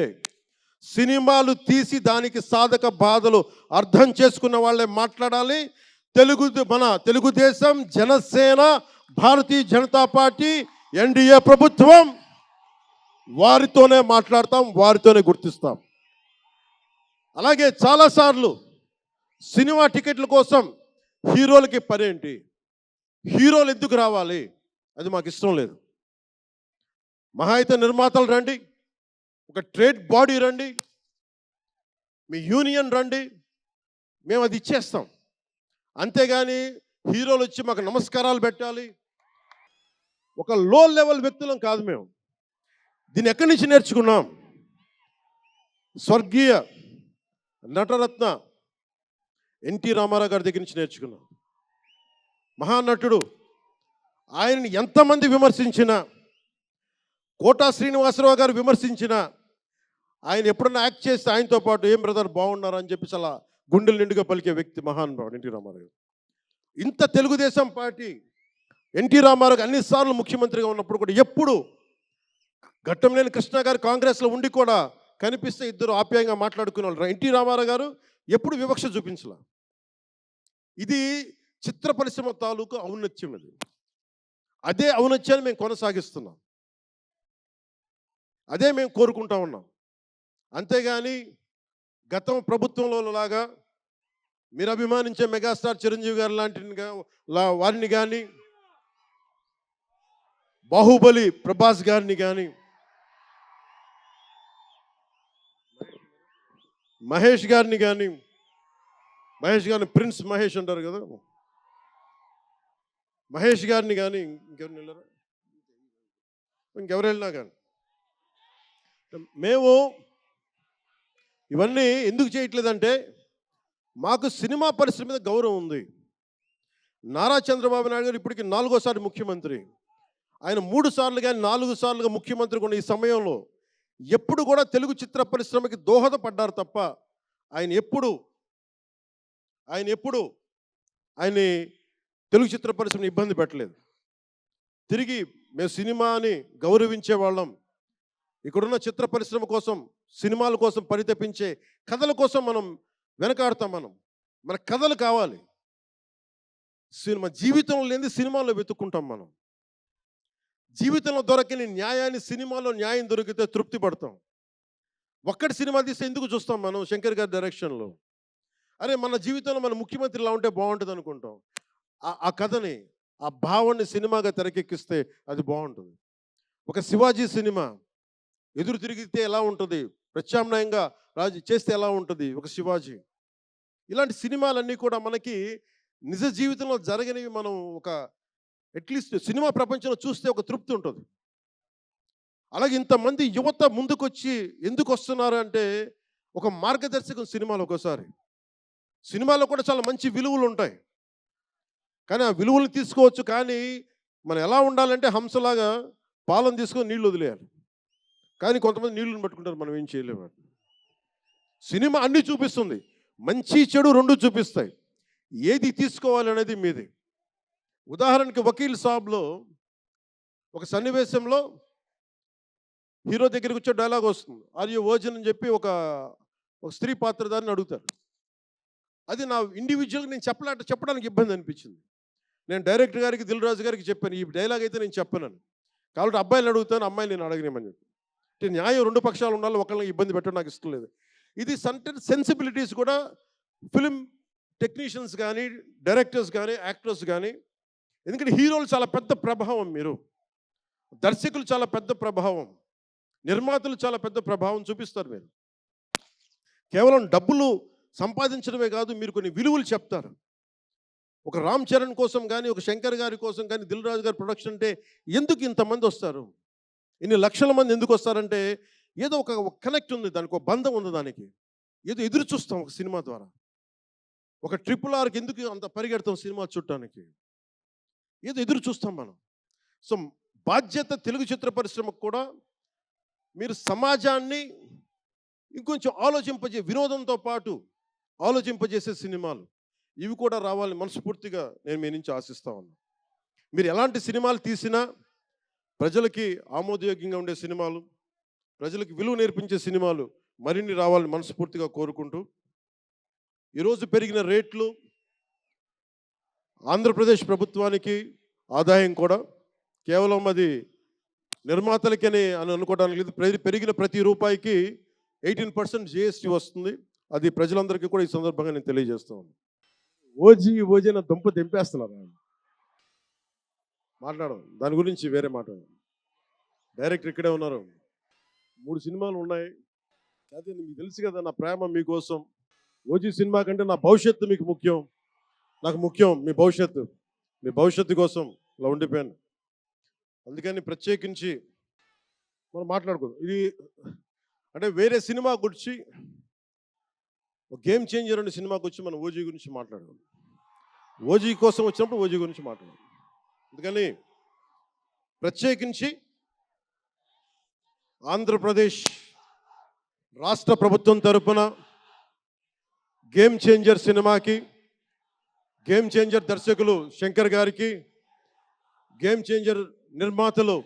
సినిమాలు తీసి దానికి సాధక బాధలు అర్థం చేసుకున్న వాళ్ళే మాట్లాడాలి. మన తెలుగుదేశం, జనసేన, భారతీయ జనతా పార్టీ, ఎన్డీఏ ప్రభుత్వం వారితోనే మాట్లాడతాం, వారితోనే గుర్తిస్తాం. అలాగే చాలాసార్లు సినిమా టికెట్ల కోసం హీరోలకి పనేంటి, హీరోలు ఎందుకు రావాలి, అది మాకు ఇష్టం లేదు. మహా అయితే నిర్మాతలు రండి, ఒక ట్రేడ్ బాడీ రండి, మీ యూనియన్ రండి, మేము అది ఇచ్చేస్తాం. అంతేగాని హీరోలు వచ్చి మాకు నమస్కారాలు పెట్టాలి, ఒక లో లెవెల్ వ్యక్తులం కాదు మేము. దీన్ని ఎక్కడి నుంచి నేర్చుకున్నాం? స్వర్గీయ నటరత్న ఎన్టీ రామారావు గారి దగ్గర నుంచి నేర్చుకున్నాం. మహానటుడు, ఆయనని ఎంతమంది విమర్శించినా కోటా శ్రీనివాసరావు గారు విమర్శించిన ఆయన ఎప్పుడన్నా యాక్ట్ చేస్తే ఆయనతో పాటు ఏం బ్రదర్ బాగున్నారు అని చెప్పి చాలా గుండెలు నిండుగా పలికే వ్యక్తి మహానుభావుడు ఎన్టీ రామారావు గారు. ఇంత తెలుగుదేశం పార్టీ ఎన్టీ రామారావు అన్నిసార్లు ముఖ్యమంత్రిగా ఉన్నప్పుడు కూడా ఎప్పుడు ఘట్టంలేని కృష్ణ గారు కాంగ్రెస్లో ఉండి కూడా కనిపిస్తే ఇద్దరు ఆప్యాయంగా మాట్లాడుకునే వాళ్ళు. ఎన్టీ రామారావు గారు ఎప్పుడు వివక్ష చూపించాల. ఇది చిత్ర పరిశ్రమ తాలూకు ఔన్నత్యం. ఇది అదే ఔన్నత్యాన్ని మేము కొనసాగిస్తున్నాం, అదే మేము కోరుకుంటా ఉన్నాం. అంతేగాని గతం ప్రభుత్వంలో లాగా మీరు అభిమానించే మెగాస్టార్ చిరంజీవి గారు లాంటి వారిని కానీ, బాహుబలి ప్రభాస్ గారిని కానీ, మహేష్ గారిని ప్రిన్స్ మహేష్ అంటారు కదా, మహేష్ గారిని కానీ ఇంకెవరిని వెళ్ళారా, ఇంకెవరు వెళ్ళినా కానీ మేము ఇవన్నీ ఎందుకు చేయట్లేదంటే మాకు సినిమా పరిశ్రమ మీద గౌరవం ఉంది. నారా చంద్రబాబు నాయుడు గారు ఇప్పటికి 4వ ముఖ్యమంత్రి. ఆయన 3 సార్లు కానీ 4 సార్లుగా ముఖ్యమంత్రి ఉన్న ఈ సమయంలో ఎప్పుడు కూడా తెలుగు చిత్ర పరిశ్రమకి దోహదపడ్డారు తప్ప ఆయన ఎప్పుడు తెలుగు చిత్ర పరిశ్రమని ఇబ్బంది పెట్టలేదు. తిరిగి మేము సినిమాని గౌరవించే వాళ్ళం. ఇక్కడున్న చిత్ర పరిశ్రమ కోసం, సినిమాల కోసం పరితపించే కథల కోసం మనం వెనకాడతాం. మన కథలు కావాలి. సినిమా జీవితంలో లేని సినిమాలో వెతుక్కుంటాం. మనం జీవితంలో దొరకని న్యాయాన్ని సినిమాలో న్యాయం దొరికితే తృప్తి పడతాం. ఒక్కటి సినిమా తీస్తే ఎందుకు చూస్తాం మనం? శంకర్ గారి డైరెక్షన్లో అరే మన జీవితంలో మన ముఖ్యమంత్రి ఇలా ఉంటే బాగుంటుంది అనుకుంటాం. ఆ కథని, ఆ భావాన్ని సినిమాగా తెరకెక్కిస్తే అది బాగుంటుంది. ఒక శివాజీ సినిమా ఎదురు తిరిగితే ఎలా ఉంటుంది, ప్రత్యామ్నాయంగా రాజు చేస్తే ఎలా ఉంటుంది ఒక శివాజీ. ఇలాంటి సినిమాలన్నీ కూడా మనకి నిజ జీవితంలో జరగనివి. మనం ఒక అట్లీస్ట్ సినిమా ప్రపంచంలో చూస్తే ఒక తృప్తి ఉంటుంది. అలాగే ఇంతమంది యువత ముందుకొచ్చి ఎందుకు వస్తున్నారు అంటే ఒక మార్గదర్శకం సినిమాలో. ఒకసారి సినిమాలో కూడా చాలా మంచి విలువలు ఉంటాయి, కానీ ఆ విలువలు తీసుకోవచ్చు. కానీ మనం ఎలా ఉండాలంటే హంసలాగా పాలను తీసుకొని నీళ్ళు వదిలేయాలి. కానీ కొంతమంది నీళ్ళని పట్టుకుంటారు, మనం ఏం చేయలేము. సినిమా అన్నీ చూపిస్తుంది, మంచి చెడు 2 చూపిస్తాయి. ఏది తీసుకోవాలి అనేది మీది. ఉదాహరణకి వకీల్ సాబ్లో ఒక సన్నివేశంలో హీరో దగ్గరికి వచ్చే డైలాగ్ వస్తుంది, ఆర్ యు వర్జిన్ అని చెప్పి ఒక స్త్రీ పాత్రధారిని అడుగుతారు. అది నా ఇండివిజువల్గా నేను చెప్పడానికి ఇబ్బంది అనిపించింది. నేను డైరెక్టర్ గారికి, దిల్ రాజు గారికి చెప్పాను, ఈ డైలాగ్ అయితే నేను చెప్పను కాబట్టి అబ్బాయిని అడుగుతాను, అమ్మాయిని నేను అడగనేమని చెప్పి. అంటే న్యాయం 2 పక్షాలు ఉండాలి, ఒకళ్ళని ఇబ్బంది పెట్టడం నాకు ఇష్టం లేదు. ఇది సెన్సిబిలిటీస్ కూడా ఫిలిం టెక్నీషియన్స్ కానీ, డైరెక్టర్స్ కానీ, యాక్టర్స్ కానీ, ఎందుకంటే హీరోలు చాలా పెద్ద ప్రభావం, మీరు దర్శకులు చాలా పెద్ద ప్రభావం, నిర్మాతలు చాలా పెద్ద ప్రభావం చూపిస్తారు. మీరు కేవలం డబ్బులు సంపాదించడమే కాదు, మీరు కొన్ని విలువలు చెప్తారు. ఒక రామ్ చరణ్ కోసం కానీ, ఒక శంకర్ గారి కోసం కానీ, దిల్ రాజు గారి ప్రొడక్షన్ అంటే ఎందుకు ఇంతమంది వస్తారు, ఇన్ని లక్షల మంది ఎందుకు వస్తారంటే ఏదో ఒక కనెక్ట్ ఉంది, దానికి ఒక బంధం ఉంది, దానికి ఏదో ఎదురు చూస్తాం ఒక సినిమా ద్వారా. ఒక RRRకి ఎందుకు అంత పరిగెడతాం సినిమా చూడటానికి, ఏదో ఎదురు చూస్తాం మనం. సో బాధ్యత తెలుగు చిత్ర పరిశ్రమకు కూడా మీరు సమాజాన్ని ఇంకొంచెం వినోదంతో పాటు ఆలోచింపజేసే సినిమాలు ఇవి కూడా రావాలని మనస్ఫూర్తిగా నేను మీ నుంచి ఆశిస్తా ఉన్నాను. మీరు ఎలాంటి సినిమాలు తీసినా ప్రజలకి ఆమోదయోగ్యంగా ఉండే సినిమాలు, ప్రజలకు విలువ నేర్పించే సినిమాలు మరిన్ని రావాలని మనస్ఫూర్తిగా కోరుకుంటూ, ఈరోజు పెరిగిన రేట్లు ఆంధ్రప్రదేశ్ ప్రభుత్వానికి ఆదాయం కూడా కేవలం అది నిర్మాతలకని అనుకోవడానికి లేదు. పెరిగిన ప్రతి రూపాయికి 18% GST వస్తుంది. అది ప్రజలందరికీ కూడా ఈ సందర్భంగా నేను తెలియజేస్తాను. ఓజీ నా దుంప తెంపేస్తున్నారు. మాట్లాడడం దాని గురించి వేరే మాట్లాడడం. డైరెక్టర్ ఇక్కడే ఉన్నారు, 3 సినిమాలు ఉన్నాయి. అదే మీకు తెలుసు కదా నా ప్రేమ మీకోసం. ఓజీ సినిమా కంటే నా భవిష్యత్తు మీకు ముఖ్యం, నాకు ముఖ్యం మీ భవిష్యత్తు. మీ భవిష్యత్తు కోసం ఇలా ఉండిపోయాను. అందుకని ప్రత్యేకించి మనం మాట్లాడుకోదు. ఇది అంటే వేరే సినిమా గురించి, ఒక గేమ్ చేంజర్ అనే సినిమాకి వచ్చి మనం ఓజీ గురించి మాట్లాడుకోం. ఓజీ కోసం వచ్చినప్పుడు ఓజీ గురించి మాట్లాడాలి. అందుకని ప్రత్యేకించి ఆంధ్రప్రదేశ్ రాష్ట్ర ప్రభుత్వం తరపున గేమ్ చేంజర్ సినిమాకి గేమ్ చేంజర్ దర్శకులు శంకర్ గారికి, గేమ్ చేంజర్ నిర్మాతలు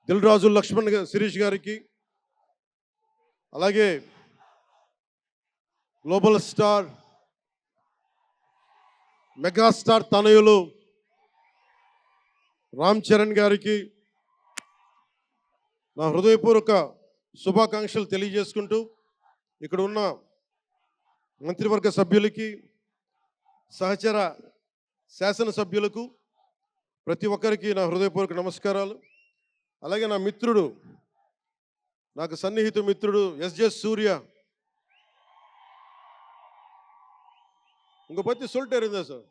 దిల్ రాజు లక్ష్మణ్ శిరీష్ గారికి, అలాగే గ్లోబల్ స్టార్ మెగాస్టార్ తనయులు రామ్ చరణ్ గారికి నా హృదయపూర్వక శుభాకాంక్షలు తెలియజేసుకుంటూ, ఇక్కడ ఉన్న మంత్రివర్గ సభ్యులకి, సహచర శాసనసభ్యులకు ప్రతి ఒక్కరికి నా హృదయపూర్వక నమస్కారాలు. అలాగే నా మిత్రుడు, నాకు సన్నిహిత మిత్రుడు ఎస్జే సూర్య, உங்க பத்தி சொல்லிட்டே இருந்தேன் சார்,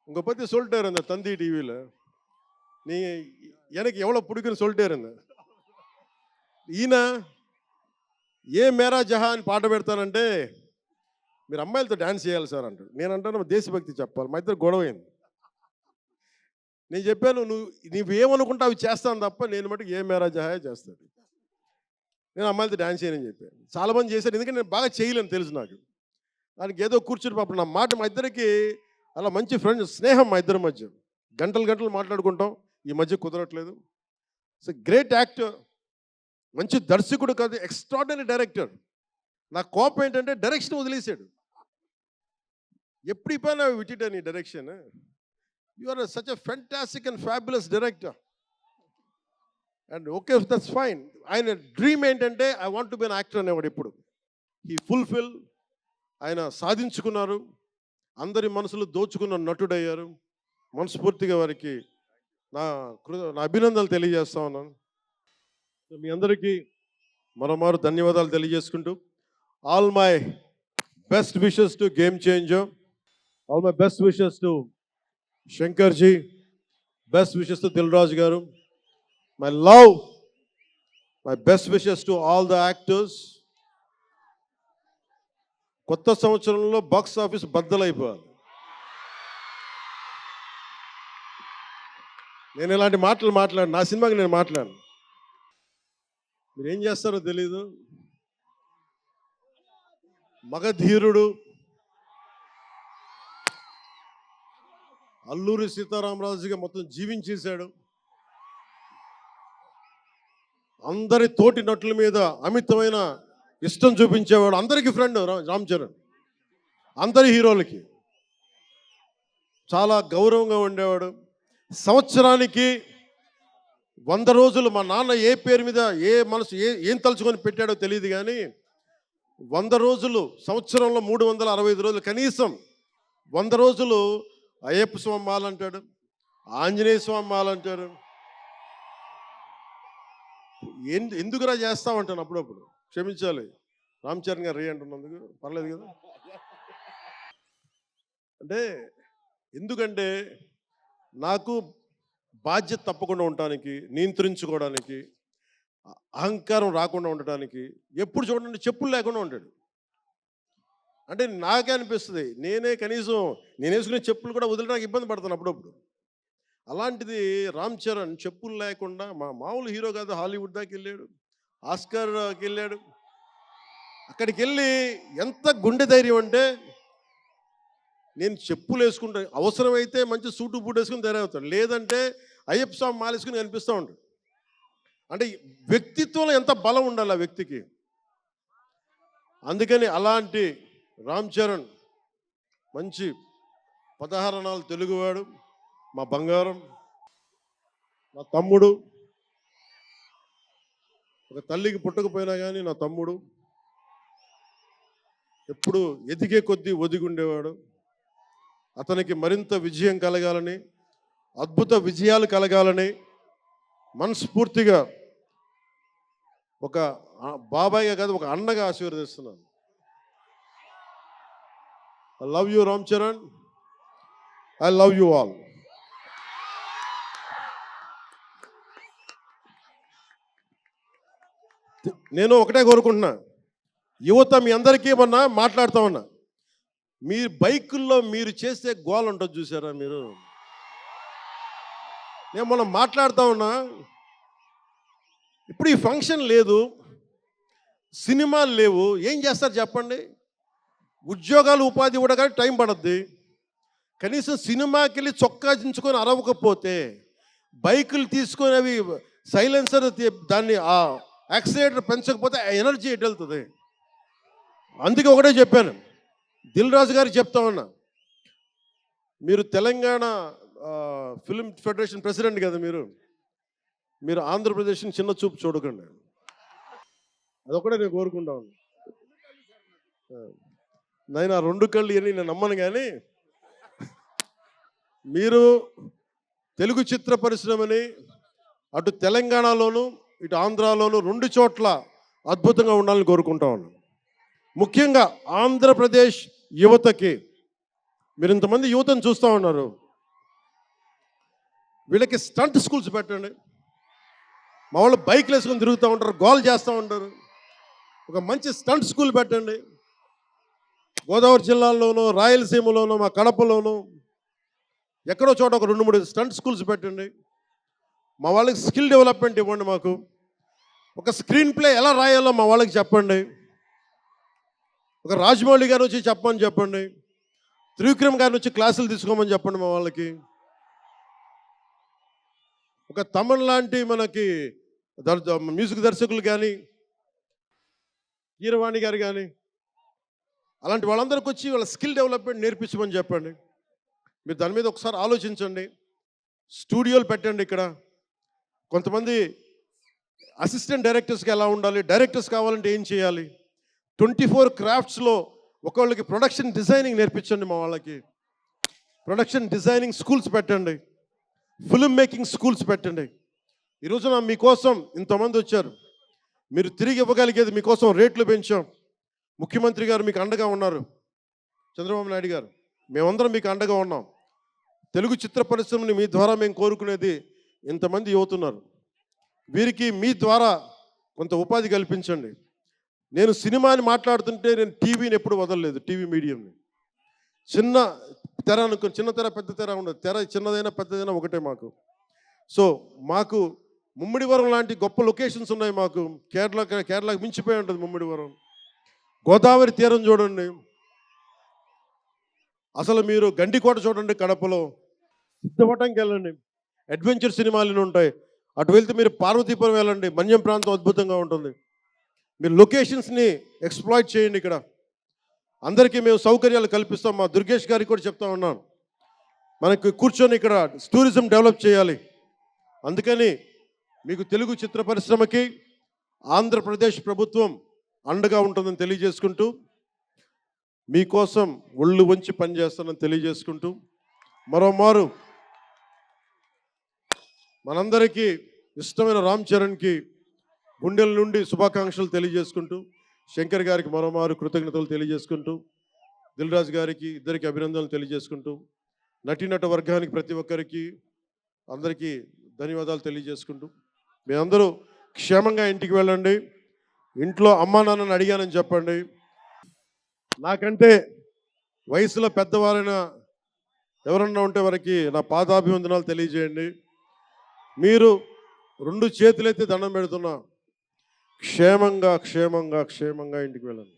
உங்க பத்தி சொல்லிட்டே இருந்தேன் தந்தி டிவியில், நீ எனக்கு எவ்வளோ பிடிக்குன்னு சொல்லிட்டே இருந்தேன். ఈయన ఏ మేరా జహా అని పాట పెడతానంటే మీరు అమ్మాయిలతో డ్యాన్స్ చేయాలి సార్ అంటాడు. నేను అంటాను దేశభక్తి చెప్పాలి. మా ఇద్దరు గొడవ అయింది. నేను చెప్పాను నువ్వేమనుకుంటా అవి చేస్తాను తప్ప నేను మటుకు ఏ మేరా జహాయే చేస్తాను, నేను అమ్మాయిలతో డ్యాన్స్ చేయనని చెప్పాను. చాలామంది చేశారు, ఎందుకంటే నేను బాగా చేయలేను తెలుసు నాకు. దానికి ఏదో కూర్చుని పాపం నా మాట, మా ఇద్దరికి అలా మంచి ఫ్రెండ్స్, స్నేహం మా ఇద్దరి మధ్య, గంటలు గంటలు మాట్లాడుకుంటాం. ఈ మధ్య కుదరట్లేదు. సో గ్రేట్ యాక్టర్, మంచి దర్శకుడు కాదు, ఎక్స్ట్రాడినరీ డైరెక్టర్. నా కోపం ఏంటంటే డైరెక్షన్ వదిలేశాడు. ఎప్పుడు పైన విటిటా నీ direction, you are such a fantastic and fabulous director. And okay, that's fine. ఆయన డ్రీమ్ ఏంటంటే I want to be an actor అనేవాడు. ఇప్పుడు హీ ఫుల్ఫిల్, ఆయన సాధించుకున్నారు. అందరి మనసులు దోచుకున్న నటుడయ్యారు. మనస్ఫూర్తిగా వారికి నా అభినందనలు తెలియజేస్తా ఉన్నాను. మీ అందరికీ మరోమారు ధన్యవాదాలు తెలియజేసుకుంటూ, all my best wishes to Game Changer, all my best wishes to Shankar ji, best wishes to Dil Raju గారు, my love, my best wishes to all the actors. కొత్త సంవత్సరంలో బాక్స్ ఆఫీస్ బద్దలైపోవాలి. నేను ఇలాంటి మాటలు మాట్లాడు, నా సినిమాకి నేను మాట్లాడను. మీరు ఏం చేస్తారో తెలీదు. మగధీరుడు అల్లూరి సీతారామరాజుగా మొత్తం జీవించేశాడు. అందరి తోటి నటుల మీద అమితమైన ఇష్టం చూపించేవాడు. అందరికీ ఫ్రెండ్ రామ్ చరణ్, అందరి హీరోలకి చాలా గౌరవంగా ఉండేవాడు. సంవత్సరానికి 100 రోజులు, మా నాన్న ఏ పేరు మీద ఏం తలుచుకొని పెట్టాడో తెలియదు కానీ 100 రోజులు, సంవత్సరంలో 365 రోజులు, కనీసం 100 రోజులు అయ్యప్ప స్వామి మాల అంటాడు, ఆంజనేయ స్వామి మాల అంటాడు. ఎందుకురా చేస్తామంటాను అప్పుడప్పుడు. క్షమించాలి రామ్ చరణ్ గారు రే అంటున్నందుకు, పర్లేదు కదా. అంటే ఎందుకంటే నాకు బాధ్యత తప్పకుండా ఉండటానికి, నియంత్రించుకోవడానికి, అహంకారం రాకుండా ఉండటానికి, ఎప్పుడు చూడండి చెప్పులు లేకుండా ఉంటాడు. అంటే నాకే అనిపిస్తుంది, కనీసం నేను వేసుకునే చెప్పులు కూడా వదలడానికి ఇబ్బంది పడతాను అప్పుడప్పుడు. అలాంటిది రామ్ చరణ్ చెప్పులు లేకుండా, మామూలు హీరో కాదు, హాలీవుడ్ దాకా వెళ్ళాడు, ఆస్కార్కి వెళ్ళాడు. అక్కడికి వెళ్ళి ఎంత గుండె ధైర్యం అంటే, నేను చెప్పులు వేసుకుంటా, అవసరమైతే మంచి సూటు బూట్ వేసుకుని తయారవుతాడు, లేదంటే అయ్యప్ప స్వామి మాలేసుకుని కనిపిస్తూ ఉంటాడు. అంటే వ్యక్తిత్వంలో ఎంత బలం ఉండాలి ఆ వ్యక్తికి. అందుకని అలాంటి రామ్ చరణ్ మంచి 16 అణాలు తెలుగువాడు, మా బంగారం, నా తమ్ముడు. ఒక తల్లికి పుట్టకపోయినా కానీ నా తమ్ముడు ఎప్పుడు ఎదిగే కొద్దీ ఒదిగుండేవాడు. అతనికి మరింత విజయం కలగాలని, అద్భుత విజయాలు కలగాలని మనస్ఫూర్తిగా ఒక బాబాయ్గా కాదు, ఒక అన్నగా ఆశీర్వదిస్తున్నాను. I love you Ram Charan, I love you all. నేను ఒకటే కోరుకుంటున్నా, యువత మీ అందరికీ మొన్న మాట్లాడుతూ ఉన్నా, మీ బైకుల్లో మీరు చేసే గోల ఉంటుంది చూసారా మీరు. నేను మొన్న మాట్లాడుతూ ఉన్నా, ఇప్పుడు ఈ ఫంక్షన్ లేదు, సినిమాలు లేవు, ఏం చేస్తారు చెప్పండి? ఉద్యోగాలు ఉపాధి కూడా కానీ టైం పడుద్ది. కనీసం సినిమాకి వెళ్ళి చొక్కా దించుకొని అరవకపోతే, బైకులు తీసుకొని అవి సైలెన్సర్ దాన్ని ఆ యాక్సిలేటర్ పెంచకపోతే ఆ ఎనర్జీ ఎటు వెళ్తుంది? అందుకే ఒకటే చెప్పాను, దిల్ రాజు గారికి చెప్తా ఉన్నా, మీరు తెలంగాణ ఫిల్మ్ ఫెడరేషన్ ప్రెసిడెంట్ కదా, మీరు ఆంధ్రప్రదేశ్ని చిన్న చూపు చూడకండి. అదొకటే నేను కోరుకుంటా ఉన్నా. నేను ఆ 2 కళ్ళు అని నేను నమ్మను, కానీ మీరు తెలుగు చిత్ర పరిశ్రమని అటు తెలంగాణలోను ఇటు ఆంధ్రాలోను 2 చోట్ల అద్భుతంగా ఉండాలని కోరుకుంటా ఉన్నాను. ముఖ్యంగా ఆంధ్రప్రదేశ్ యువతకి, మీరు ఇంతమంది యువతను చూస్తూ ఉన్నారు, వీళ్ళకి స్టంట్ స్కూల్స్ పెట్టండి. మా వాళ్ళు బైక్లు వేసుకొని తిరుగుతూ ఉంటారు, గోల్ చేస్తూ ఉంటారు. ఒక మంచి స్టంట్ స్కూల్ పెట్టండి. గోదావరి జిల్లాలోనూ రాయలసీమలోనూ మా కడపలోనూ ఎక్కడో చోట ఒక 2-3 స్టంట్ స్కూల్స్ పెట్టండి. మా వాళ్ళకి స్కిల్ డెవలప్మెంట్ ఇవ్వండి. మాకు ఒక స్క్రీన్ ప్లే ఎలా రాయాలో మా వాళ్ళకి చెప్పండి. ఒక రాజమౌళి గారు వచ్చి చెప్పమని చెప్పండి. త్రివిక్రమ్ గారిని వచ్చి క్లాసులు తీసుకోమని చెప్పండి మా వాళ్ళకి. ఒక తమన్ లాంటి మనకి మ్యూజిక్ దర్శకులు కానీ, కీరవాణి గారు కానీ, అలాంటి వాళ్ళందరికీ వచ్చి వాళ్ళ స్కిల్ డెవలప్మెంట్ నేర్పించమని చెప్పండి. మీరు దాని మీద ఒకసారి ఆలోచించండి. స్టూడియోలు పెట్టండి. ఇక్కడ కొంతమంది అసిస్టెంట్ డైరెక్టర్స్కి ఎలా ఉండాలి, డైరెక్టర్స్ కావాలంటే ఏం చేయాలి, 24 క్రాఫ్ట్స్లో ఒకళ్ళకి ప్రొడక్షన్ డిజైనింగ్ నేర్పించండి. మా వాళ్ళకి ప్రొడక్షన్ డిజైనింగ్ స్కూల్స్ పెట్టండి. ఫిల్మ్ మేకింగ్ స్కూల్స్ పెట్టండి. ఈరోజున మీకోసం ఇంతమంది వచ్చారు, మీరు తిరిగి ఇవ్వగలిగేది మీకోసం రేట్లు పెంచాం. ముఖ్యమంత్రి గారు మీకు అండగా ఉన్నారు, చంద్రబాబు నాయుడు గారు, మేమందరం మీకు అండగా ఉన్నాం. తెలుగు చిత్ర పరిశ్రమని మీ ద్వారా మేము కోరుకునేది, ఇంతమంది యువతున్నారు, వీరికి మీ ద్వారా కొంత ఉపాధి కల్పించండి. నేను సినిమాని మాట్లాడుతుంటే నేను టీవీని ఎప్పుడు వదలలేదు, టీవీ మీడియంని. చిన్న తెర అనుకుని, చిన్న తెర పెద్ద తెర ఉండదు, తెర చిన్నదైనా పెద్దదైనా ఒకటే మాకు. సో మాకు ముమ్మిడివరం లాంటి గొప్ప లొకేషన్స్ ఉన్నాయి. మాకు కేరళకి మించిపోయి ఉంటుంది ముమ్మిడివరం. గోదావరి తీరం చూడండి, అసలు మీరు గండికోట చూడండి, కడపలో సిద్ధవటంకి వెళ్ళండి, అడ్వెంచర్ సినిమాలు ఉంటాయి. అటు వెళ్తే మీరు పార్వతీపురం వెళ్ళండి, మన్యం ప్రాంతం అద్భుతంగా ఉంటుంది. మీరు లొకేషన్స్ని ఎక్స్ప్లాయిట్ చేయండి. ఇక్కడ అందరికీ మేము సౌకర్యాలు కల్పిస్తాం. మా దుర్గేష్ గారికి కూడా చెప్తా ఉన్నాను, మనకి కూర్చొని ఇక్కడ టూరిజం డెవలప్ చేయాలి. అందుకని మీకు తెలుగు చిత్ర పరిశ్రమకి ఆంధ్రప్రదేశ్ ప్రభుత్వం అండగా ఉంటుందని తెలియజేసుకుంటూ, మీకోసం ఒళ్ళు వంచి పనిచేస్తానని తెలియజేసుకుంటూ, మరోమారు మనందరికీ ఇష్టమైన రామ్ చరణ్కి గుండెల నుండి శుభాకాంక్షలు తెలియజేసుకుంటూ, శంకర్ గారికి మరోమారు కృతజ్ఞతలు తెలియజేసుకుంటూ, దిల్ రాజు గారికి ఇద్దరికి అభినందనలు తెలియజేసుకుంటూ, నటీనట వర్గానికి ప్రతి ఒక్కరికి అందరికీ ధన్యవాదాలు తెలియజేసుకుంటూ, మీ అందరూ క్షేమంగా ఇంటికి వెళ్ళండి. ఇంట్లో అమ్మా నాన్నని అడిగానని చెప్పండి. నాకంటే వయసులో పెద్దవారైన ఎవరన్నా ఉంటే వారికి నా పాదాభివందనాలు తెలియజేయండి. మీరు 2 చేతులైతే దండం పెడుతున్నా, క్షేమంగా క్షేమంగా క్షేమంగా ఇంటికి వెళ్ళండి.